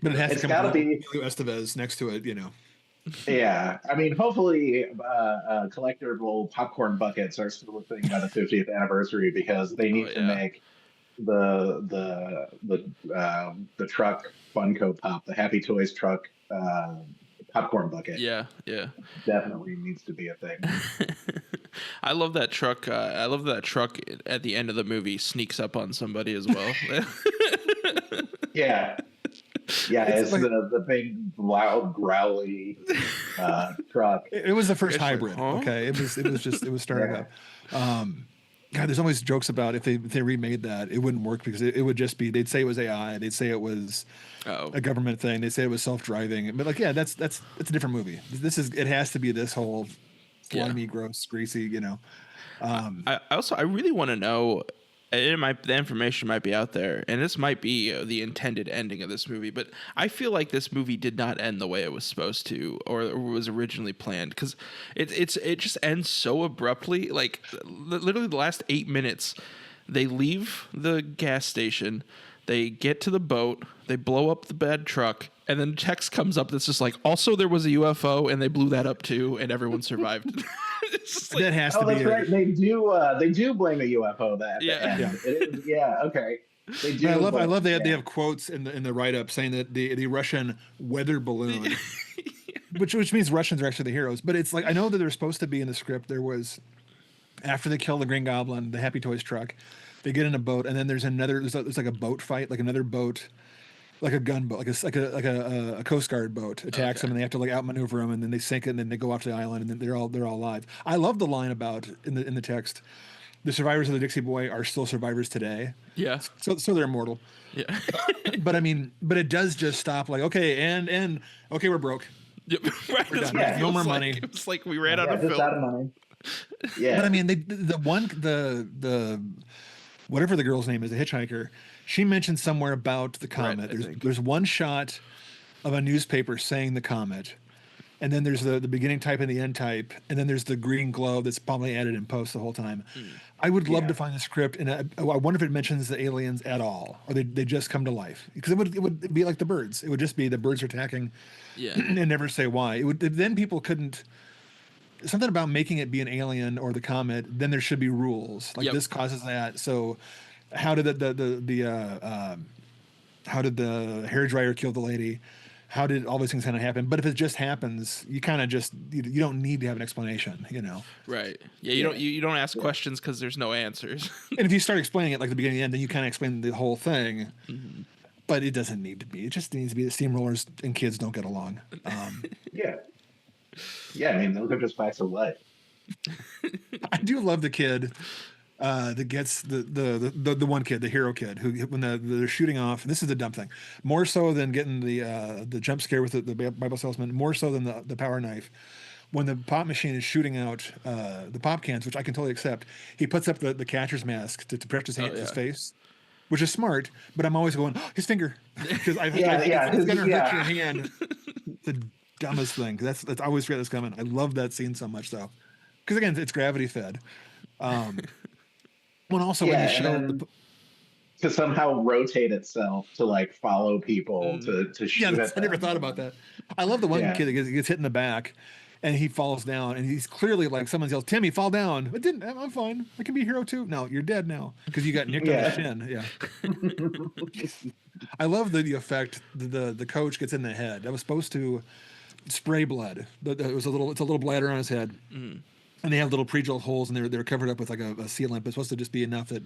But it has It's to gotta come be- with Emilio Estevez next to it, you know. Yeah, I mean, hopefully, collectible popcorn buckets are still a thing by the 50th anniversary because they need to make the truck Funko Pop, the Happy Toys truck popcorn bucket. Yeah. Definitely needs to be a thing. I love that truck. I love that truck at the end of the movie sneaks up on somebody as well. Yeah. Yeah, it's like, the big, loud, growly truck. It was the first It's like, hybrid. huh? Okay, it was starting up. God, there's always jokes about if they remade that, it wouldn't work because it would just be, they'd say it was AI, they'd say it was a government thing, they'd say it was self-driving, but like, yeah, that's a different movie. It has to be this whole slimy, gross, greasy, you know. I really want to know. The information might be out there, and this might be the intended ending of this movie. But I feel like this movie did not end the way it was supposed to, or was originally planned, because it just ends so abruptly. Like literally, the last 8 minutes, they leave the gas station, they get to the boat, they blow up the bad truck, And then text comes up that's just like, also there was a UFO and they blew that up too, and everyone survived. It's just like, that has Oh, to be that's right. They do blame a UFO at the Yeah. end. Yeah. It is, yeah, okay. They do. But I blame- love they yeah. have quotes in the write up saying that the Russian weather balloon, which means Russians are actually the heroes. But it's like, I know that they're supposed to be in the script. There was, after they kill the Green Goblin, the Happy Toys truck, they get in a boat, and then there's like a boat fight, like another boat, like a gunboat, like a Coast Guard boat attacks them, and they have to like outmaneuver them, and then they sink it, and then they go off to the island, and then they're all alive. I love the line about in the text, the survivors of the Dixie Boy are still survivors today. yeah. So they're immortal. Yeah. But I mean, but it does just stop like, okay, and okay, we're broke. Yep. Right. That's done. what it Yeah. No feels more like. money. It's like we ran out Yeah, of just out of film. money. Yeah. But I mean, the whatever the girl's name is, the hitchhiker, she mentioned somewhere about the comet. I think. There's one shot of a newspaper saying the comet, and then there's the beginning type and the end type, and then there's the green glow that's probably added in post the whole time. I would love Yeah. to find the script, and I wonder if it mentions the aliens at all, or they just come to life, because it would be like the birds. It would just be the birds are attacking, Yeah. and never say why. It would then people couldn't. Something about making it be an alien or the comet, then there should be rules. Like Yep. this causes that. So how did how did the hairdryer kill the lady? How did all these things kind of happen? But if it just happens, you kind of just you don't need to have an explanation, you know. Right. Yeah. You don't ask questions because there's no answers. And if you start explaining it like the beginning and the end, then you kind of explain the whole thing. But it doesn't need to be. It just needs to be that steamrollers and kids don't get along. Yeah. Yeah, I mean, those are just facts of life. I do love the kid that gets the one kid, the hero kid, who when they're shooting off. And this is the dumb thing, more so than getting the jump scare with the Bible salesman, more so than the power knife. When the pop machine is shooting out the pop cans, which I can totally accept, he puts up the catcher's mask to protect his hand, his face, which is smart. But I'm always going, his finger, because I think it's gonna hurt your hand. The dumbest thing. That's I always forget this coming. I love that scene so much though, because again, it's gravity fed. When also when you show to somehow rotate itself to like follow people to shoot. I never thought about that. I love the one kid that gets hit in the back, and he falls down, and he's clearly like someone yells, "Timmy, fall down!" But didn't. I'm fine. I can be a hero too. No, you're dead now because you got nicked on the shin. Yeah. I love the effect. The coach gets in the head. That was supposed to spray blood. But it's a little bladder on his head. And they have little pre-drilled holes, and they're covered up with like a sealant. But it's supposed to just be enough that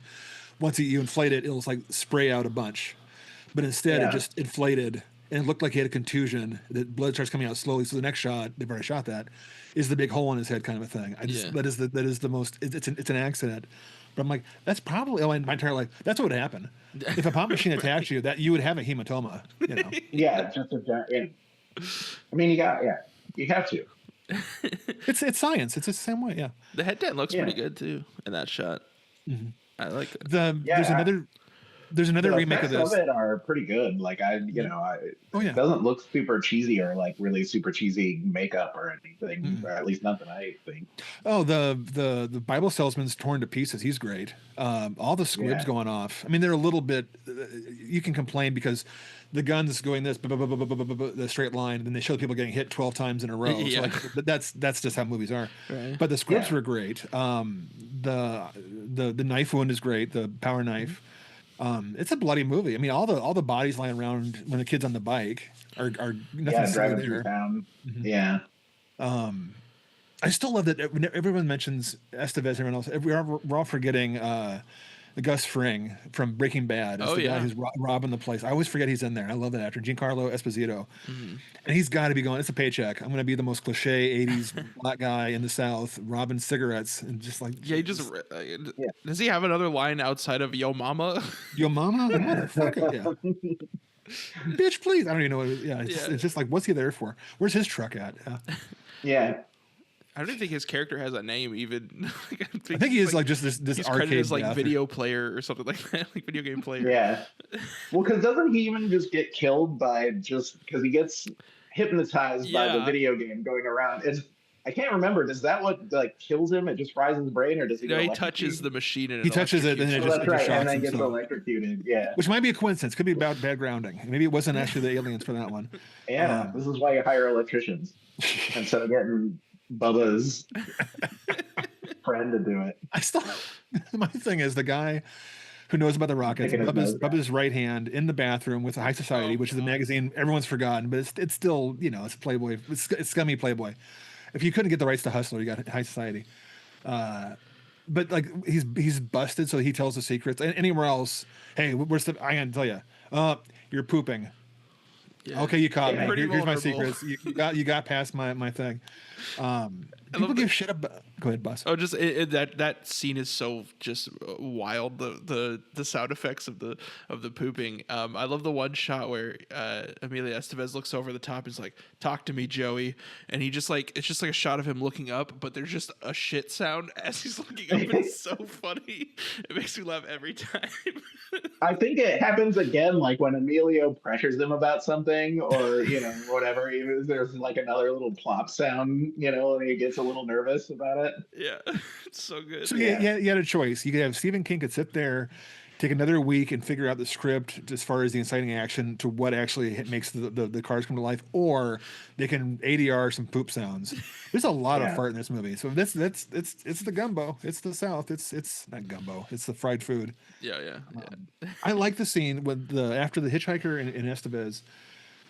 once you inflate it, it'll like spray out a bunch. But instead, it just inflated, and it looked like he had a contusion. The blood starts coming out slowly. So the next shot, they've already shot that, is the big hole in his head kind of a thing. That is the most. It's an accident. But I'm like, that's probably my entire life. That's what would happen if a pop machine attacked you. That you would have a hematoma. You know. Yeah, just a giant. I mean, you have to. It's science. It's the same way. Yeah. The head dent looks pretty good too in that shot. I like it. There's another the remake of effects this. Of it are pretty good. Like it doesn't look super cheesy or like really super cheesy makeup or anything, or at least nothing I think. Oh, the Bible salesman's torn to pieces. He's great. All the squibs going off. I mean, they're a little bit. You can complain because the gun's going this the straight line, and then they show people getting hit 12 times in a row. Yeah. So like, that's just how movies are. Right. But the squibs were great. The knife wound is great. The power knife. It's a bloody movie. I mean, all the bodies lying around when the kid's on the bike are nothing driving through town. Yeah. I still love that when everyone mentions Estevez and everyone else, we're all forgetting Gus Fring from Breaking Bad. It's the guy who's robbing the place. I always forget he's in there. I love that actor, Giancarlo Esposito. And he's got to be going, it's a paycheck. I'm going to be the most cliche 80s black guy in the South, robbing cigarettes and just like... Yeah, does he have another line outside of "Yo Mama"? Yo Mama? Motherfucker, yeah. Bitch, please. I don't even know what it is. Yeah, it's just like, what's he there for? Where's his truck at? Yeah. I don't even think his character has a name even. I think he is like just this he's arcade credited as like death. video player or something like that, like video game player. Yeah. Well, because doesn't he even just get killed by just because he gets hypnotized by the video game going around? I can't remember. Does that what like kills him? It just fries his brain, or does he? No, get he touches the electrocuted? machine and He touches it, and then Oh, it that's just right, and shocks then him. gets So, electrocuted. Yeah, which might be a coincidence. Could be about bad grounding. Maybe it wasn't actually the aliens for that one. yeah. This is why you hire electricians instead of getting Bubba's friend to do it. I still, my thing is the guy who knows about the rockets, Taking his nose down. Bubba's right hand in the bathroom with High Society, Oh, which is a God. magazine everyone's forgotten, but it's still, you know, it's Playboy, it's scummy Playboy. If you couldn't get the rights to Hustler, you got High Society. But like he's busted, so he tells the secrets. And anywhere else, hey, where's the? I gotta tell you, you're pooping. Yeah. Okay, you caught me. Pretty Here's my vulnerable. secrets. You got past my thing. People give shit about. Go ahead, boss. Oh, just that scene is so just wild. The sound effects of the pooping. I love the one shot where Emilio Estevez looks over the top. And is like, "Talk to me, Joey," and he just like it's just like a shot of him looking up, but there's just a shit sound as he's looking up. And it's so funny. It makes me laugh every time. I think it happens again, like when Emilio pressures him about something, or whatever. There's like another little plop sound, and he gets a little nervous about it. Yeah, it's so good. So yeah, you had a choice. You could have Stephen King could sit there, take another week and figure out the script as far as the inciting action to what actually makes the cars come to life, or they can ADR some poop sounds. There's a lot of fart in this movie. So it's the gumbo. It's the South. It's not gumbo. It's the fried food. Yeah. I like the scene with after the hitchhiker and Estevez.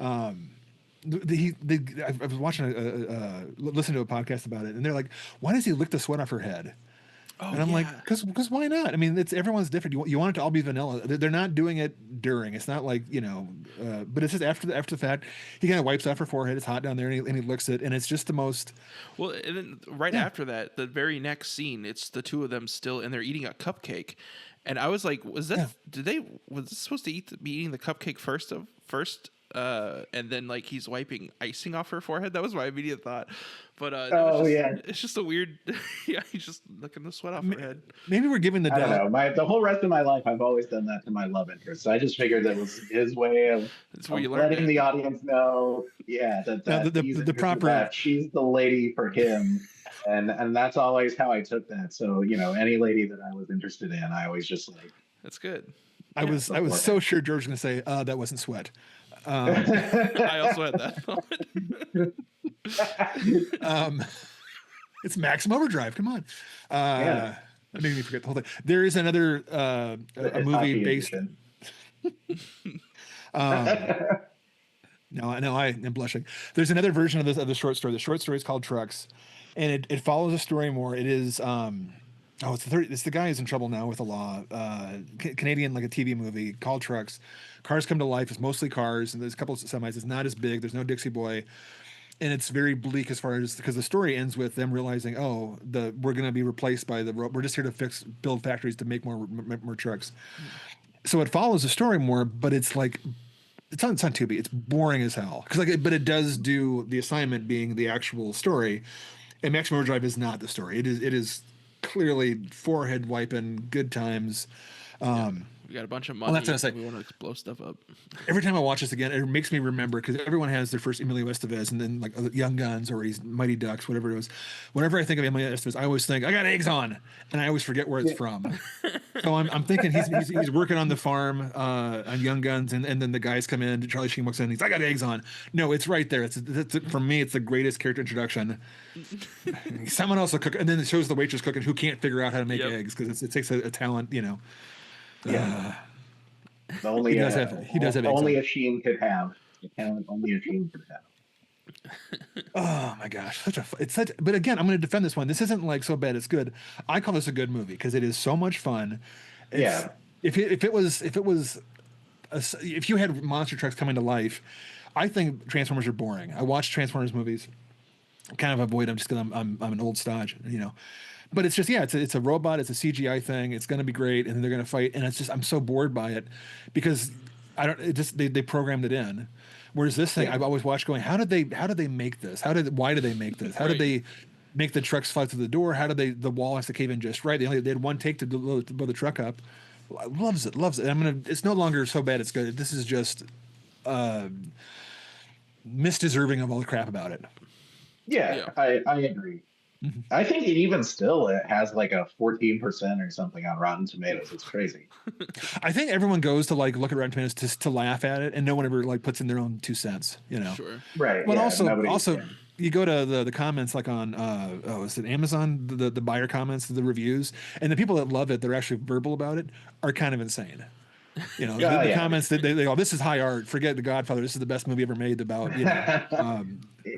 I was watching listening to a podcast about it, and they're like, "Why does he lick the sweat off her head?" Oh, and I'm like, yeah. because why not? I mean, everyone's different. You want it to all be vanilla. They're not doing it during. It's not like but it's just after the fact. He kind of wipes off her forehead. It's hot down there, and he licks it, and it's just the most. Well, and then right after that, the very next scene, it's the two of them still, and they're eating a cupcake, and I was like, was that? Was this supposed to be eating the cupcake first? And then like he's wiping icing off her forehead. That was my immediate thought. But it's just a weird. Yeah, he's just licking the sweat off her head. Maybe we're giving the. I don't know. The whole rest of my life, I've always done that to my love interest. So I just figured that was his way of letting the audience know. Yeah, the proper. That she's the lady for him, and that's always how I took that. So any lady that I was interested in, I always just like. That's good. I was so sure George was going to say that wasn't sweat. I also had that. It's Maximum Overdrive. Come on. That made me forget the whole thing. There is another a movie based. No, I am blushing. There's another version of the short story. The short story is called Trucks, and it follows a story more. It is. It's the guy who's in trouble now with the law. Canadian, like a TV movie called Trucks. Cars come to life. It's mostly cars, and there's a couple of semis. It's not as big. There's no Dixie Boy, and it's very bleak as far as because the story ends with them realizing, we're going to be replaced by we're just here to build factories to make more trucks. So it follows the story more, but it's like it's on Tubi. It's boring as hell but it does do the assignment being the actual story, and Maximum Overdrive is not the story. It is. Clearly forehead wiping, good times. We got a bunch of money. Well, that's what I say. We want to blow stuff up. Every time I watch this again, it makes me remember because everyone has their first Emilio Estevez and then like Young Guns or he's Mighty Ducks, whatever it was. Whenever I think of Emilio Estevez, I always think I got eggs on, and I always forget where it's from. So I'm thinking he's working on the farm on Young Guns, and then the guys come in. Charlie Sheen walks in. And he's I got eggs on. No, it's right there. It's for me, it's the greatest character introduction. Someone else will cook, and then it shows the waitress cooking who can't figure out how to make eggs because it takes a talent, Yeah. He does have only a Sheen could have. The talent only a Sheen could have. Oh my gosh, but again, I'm going to defend this one. This isn't like so bad it's good. I call this a good movie because it is so much fun. If you had monster trucks coming to life, I think Transformers are boring. I watch Transformers movies, kind of avoid them just because I'm an old stodge, But it's just it's a robot, it's a CGI thing, it's going to be great, and they're going to fight, and it's just I'm so bored by it because they programmed it in. Whereas this thing I've always watched going, how did they make this? Why did they make this? How did they make the trucks fly through the door? How did the wall has to cave in just right? They had one take to blow the truck up. Loves it. It's no longer so bad it's good. This is just misdeserving of all the crap about it. Yeah, I agree. I think even still it has like a 14% or something on Rotten Tomatoes. It's crazy. I think everyone goes to like look at Rotten Tomatoes to laugh at it, and no one ever like puts in their own 2 cents. Sure. Right. But Yeah. Nobody. also Yeah. you go to the comments like on is it Amazon, the buyer comments, the reviews, and the people that love it, they're actually verbal about it, are kind of insane. The Yeah. comments that they go, this is high art, forget The Godfather, this is the best movie ever made about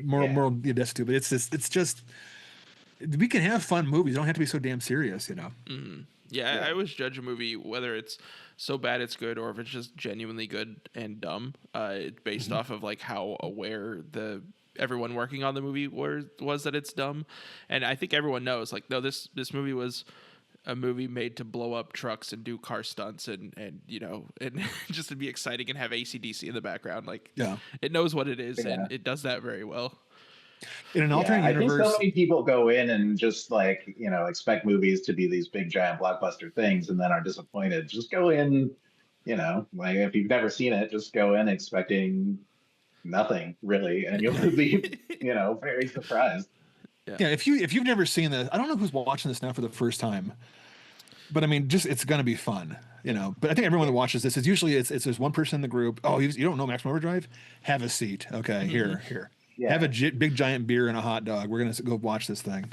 moral destitute. But it's just we can have fun movies, don't have to be so damn serious. Yeah, I always judge a movie whether it's so bad it's good or if it's just genuinely good and dumb, based off of like how aware everyone working on the movie was that it's dumb. And I think everyone knows, like, no, this movie was a movie made to blow up trucks and do car stunts and and just to be exciting and have AC/DC in the background. Like, it knows what it is and it does that very well. In an alternate universe, I think so many people go in and just like, expect movies to be these big giant blockbuster things and then are disappointed. Just go in, like if you've never seen it, just go in expecting nothing really, and you'll be, very surprised. Yeah, if you've never seen this, I don't know who's watching this now for the first time, but I mean, just it's gonna be fun, But I think everyone that watches this is usually it's there's one person in the group. Oh, you don't know Maximum Overdrive? Have a seat. Okay, here. Yeah. Have a big giant beer and a hot dog. We're gonna go watch this thing.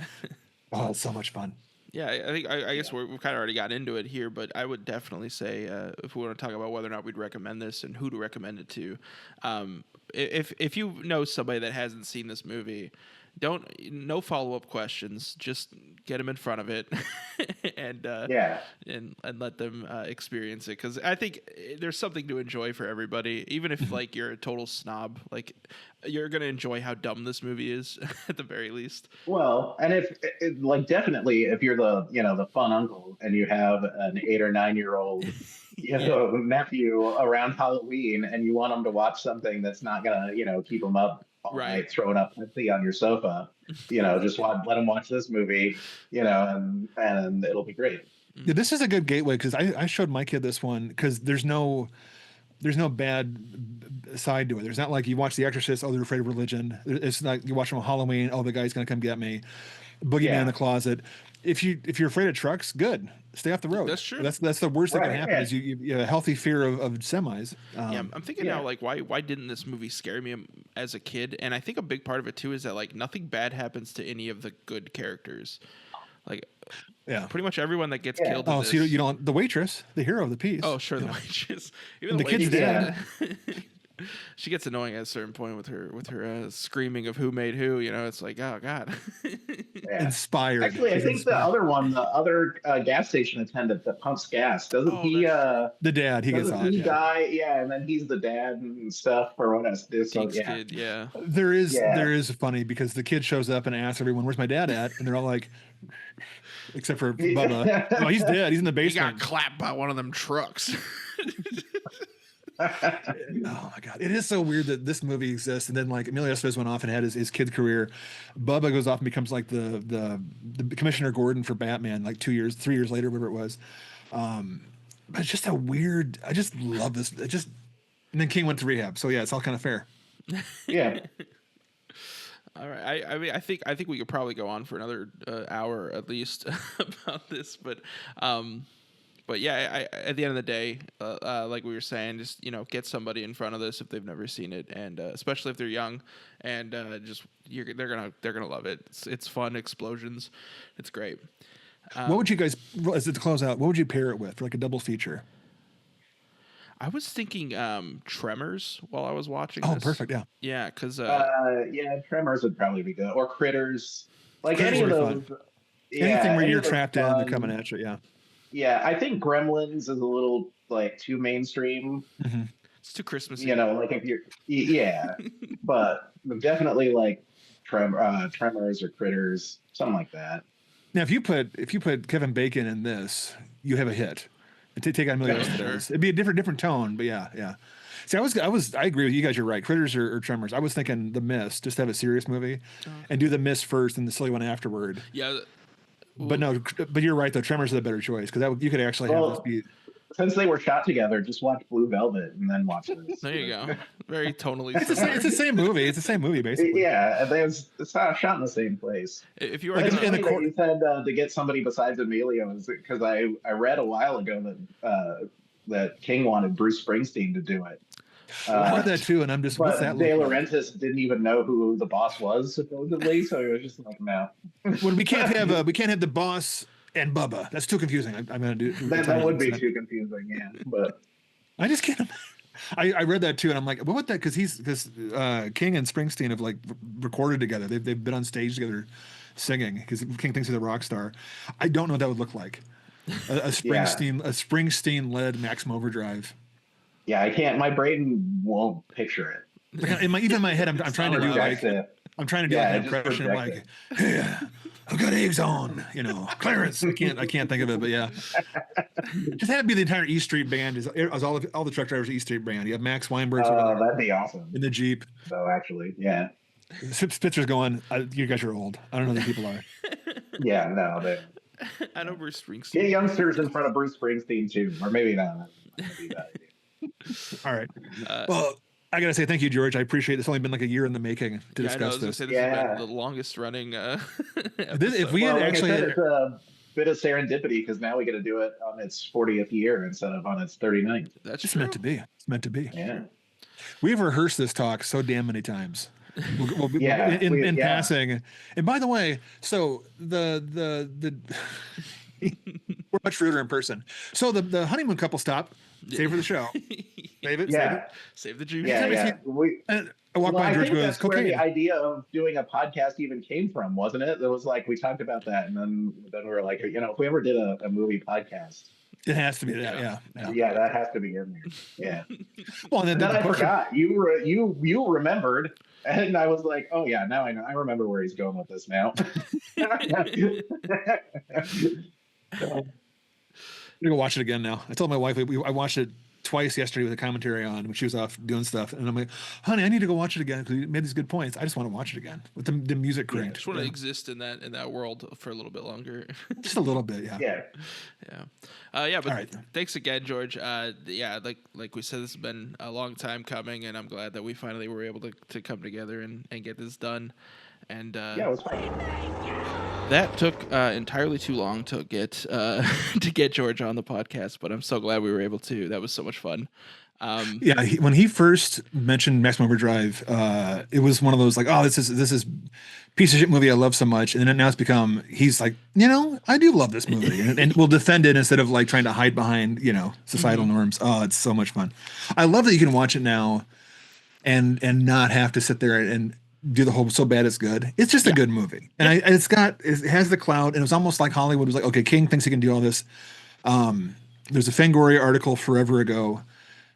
Oh, it's so much fun. Yeah, I guess we've kind of already got into it here, but I would definitely say if we want to talk about whether or not we'd recommend this and who to recommend it to, if you know somebody that hasn't seen this movie, no follow-up questions, just get them in front of it and let them experience it, because I think there's something to enjoy for everybody, even if like you're a total snob, like you're gonna enjoy how dumb this movie is at the very least. Well, and definitely if you're the fun uncle and you have an 8 or 9-year-old nephew around Halloween and you want them to watch something that's not gonna keep them up all night throwing up Pepsi on your sofa, just let them watch this movie, and it'll be great. Yeah, this is a good gateway because I showed my kid this one because there's no bad side to it. There's not like you watch The Exorcist, oh, they're afraid of religion. It's not you watch them on Halloween, oh, the guy's gonna come get me. Boogeyman in the closet. If you're afraid of trucks, good. Stay off the road. That's true. That's the worst that can happen is you have a healthy fear of semis. I'm thinking now, like, why didn't this movie scare me as a kid? And I think a big part of it too is that like nothing bad happens to any of the good characters. Like, pretty much everyone that gets killed. Oh, so you don't the waitress, the hero of the piece. Oh, sure, the waitress. Even the kid's dead. She gets annoying at a certain point with her screaming of who made who. It's like, oh god. Inspired. Actually, I think the other gas station attendant that pumps gas, doesn't he? The dad, he gets on. He die? Yeah, and then he's the dad and stuff for what else. So, kid, yeah. There is funny because the kid shows up and asks everyone, "Where's my dad at?" And they're all like, except for Bubba, "Oh, he's dead. He's in the basement." He got clapped by one of them trucks. Oh my god, it is so weird that this movie exists, and then like Emilio Estevez went off and had his kid career. Bubba goes off and becomes like the Commissioner Gordon for Batman, like 3 years later, whatever it was. But it's just a weird. I just love this. And then King went to rehab, so yeah, it's all kind of fair. Yeah. All right. I mean, I think we could probably go on for another hour at least about this, but yeah, at the end of the day, like we were saying, just get somebody in front of this if they've never seen it, and especially if they're young, and they're gonna love it. It's fun, explosions, it's great. What would you guys, as it to close out? What would you pair it with for like a double feature? I was thinking Tremors while I was watching. Oh, this. Perfect, yeah, because Tremors would probably be good, or Critters, like Critters any of those. Anything where you're trapped in, they're coming at you. Yeah. Yeah, I think Gremlins is a little like too mainstream. Mm-hmm. It's too Christmassy. Like if you're, but definitely like Tremors or Critters, something like that. Now, if you put Kevin Bacon in this, you have a hit. Take out Emilio Estevez. It'd be a different tone, but yeah. See, I agree with you guys. You're right. Critters or Tremors. I was thinking The Mist, just have a serious movie, and do The Mist first and the silly one afterward. Yeah. But no, but you're right though. Tremors is a better choice because you could actually have this be. since they were shot together, just watch Blue Velvet and then watch this. There you go. Very tonally. It's the same movie. It's the same movie, basically. Yeah, and it's not shot in the same place. If you were Like It's gonna, funny that you said to get somebody besides Emilio, because I read a while ago that that King wanted Bruce Springsteen to do it. I read that too, and I'm just, what's But that De look like? Laurentiis didn't even know who the boss was supposedly, so he was just like, no. When we can't have the boss and Bubba. That's too confusing. I'm gonna do That would be too confusing, yeah. But I just can't. I read that too, and I'm like, what about that? Because King and Springsteen have like recorded together. They've been on stage together singing. Because King thinks he's a rock star. I don't know what that would look like. A Springsteen led Maximum Overdrive. yeah, I can't. My brain won't picture it. Like even in my head, I'm trying to do like I'm trying to do like an just impression of like, hey, I've got eggs on, Clarence. I can't think of it, but yeah. Just had to be the entire E Street band. Is all the truck drivers at E Street band. You have Max Weinberg That'd be awesome. in the Jeep. So actually, yeah. Spitzer's going, you guys are old. I don't know who these people are. Yeah, no, they I know Bruce Springsteen. get youngsters in front of Bruce Springsteen too, or maybe not. Maybe that idea. All right. Well, I gotta say thank you, George. I appreciate it. It's only been like a year in the making to Yeah, I know, I discuss was gonna this. say this has been the longest running. If we Well, had like actually, I said, it's a bit of serendipity because now we get to do it on its 40th year instead of on its 39th. That's it's true. meant to be. It's meant to be. Yeah. We've rehearsed this talk so damn many times. Yeah, in passing. And by the way, so the we're much ruder in person. So the honeymoon couple stop. Save for the show. Save it. Yeah. Save the juice. Yeah, yeah. And I walk by and George think goes, that's where cocaine. the idea of doing a podcast even came from, wasn't it? It was like we talked about that, and then we were like, if we ever did a movie podcast, It has to be that. Yeah. that has to be in there. Yeah. Well, and And then I forgot. You remembered, and I was like, oh yeah, now I know. I remember where he's going with this now. I'm gonna go watch it again now. I told my wife I watched it twice yesterday with a commentary on when she was off doing stuff, and I'm like, honey, I need to go watch it again because you made these good points. I just want to watch it again with the music I cranked. just want to exist in that world for a little bit longer. Just a little bit, yeah. Yeah. But All right. thanks again, George. Like we said, this has been a long time coming, and I'm glad that we finally were able to come together and get this done. And Yeah, it was fine. that took entirely too long to get to get George on the podcast, but I'm so glad we were able to. That was so much fun. Yeah, when he first mentioned Maximum Overdrive, it was one of those like, oh, this is piece of shit movie I love so much, and then now it's become he's like, I do love this movie, and we'll defend it instead of like trying to hide behind societal norms. Oh, it's so much fun. I love that you can watch it now, and not have to sit there and do the whole so bad it's good. It's just a good movie, and it has the cloud, and it was almost like Hollywood was like, okay, King thinks he can do all this. There's a Fangoria article forever ago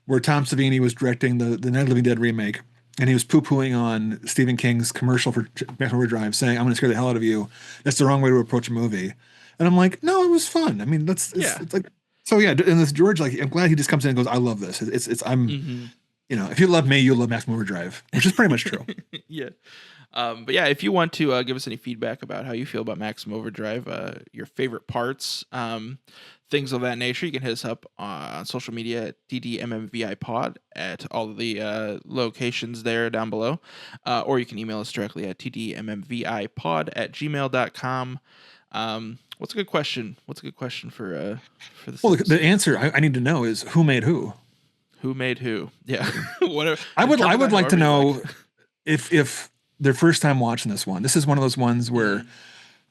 where Tom Savini was directing the Night of the Living Dead remake, and he was poo-pooing on Stephen King's commercial for Maximum Overdrive, saying, I'm going to scare the hell out of you. That's the wrong way to approach a movie. And I'm like, no, it was fun. I mean, it's like, so yeah. And this George, like, I'm glad he just comes in and goes, I love this. If you love me, you'll love Maximum Overdrive, which is pretty much true. Yeah. But yeah, if you want to give us any feedback about how you feel about Maximum Overdrive, your favorite parts, things of that nature, you can hit us up on social media at TDMMVI pod at all of the locations there down below. Or you can email us directly at tdmmvipod@gmail.com. What's a good question? What's a good question for this? Well, the answer I need to know is who made who? Who made who? Yeah. Whatever. I would like to know like. if their first time watching this one. This is one of those ones where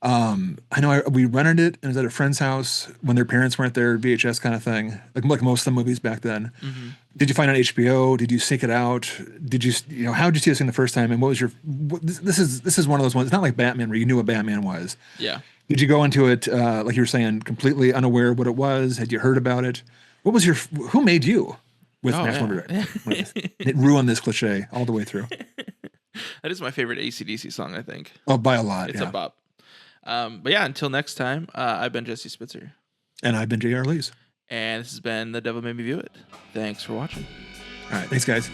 I know we rented it and it was at a friend's house when their parents weren't there, VHS kind of thing, like most of the movies back then. Mm-hmm. Did you find it on HBO? Did you seek it out? Did you how did you see this thing the first time? And what was this is one of those ones. It's not like Batman where you knew what Batman was. Yeah. Did you go into it like you were saying, completely unaware of what it was? Had you heard about it? What was who made you with Maximum Overdrive? It ruined this cliche all the way through. That is my favorite AC/DC song, I think. Oh, by a lot. It's a bop. But yeah, until next time, I've been Jesse Spitzer. And I've been J.R. Lees. And this has been The Devil Made Me View It. Thanks for watching. All right. Thanks, guys.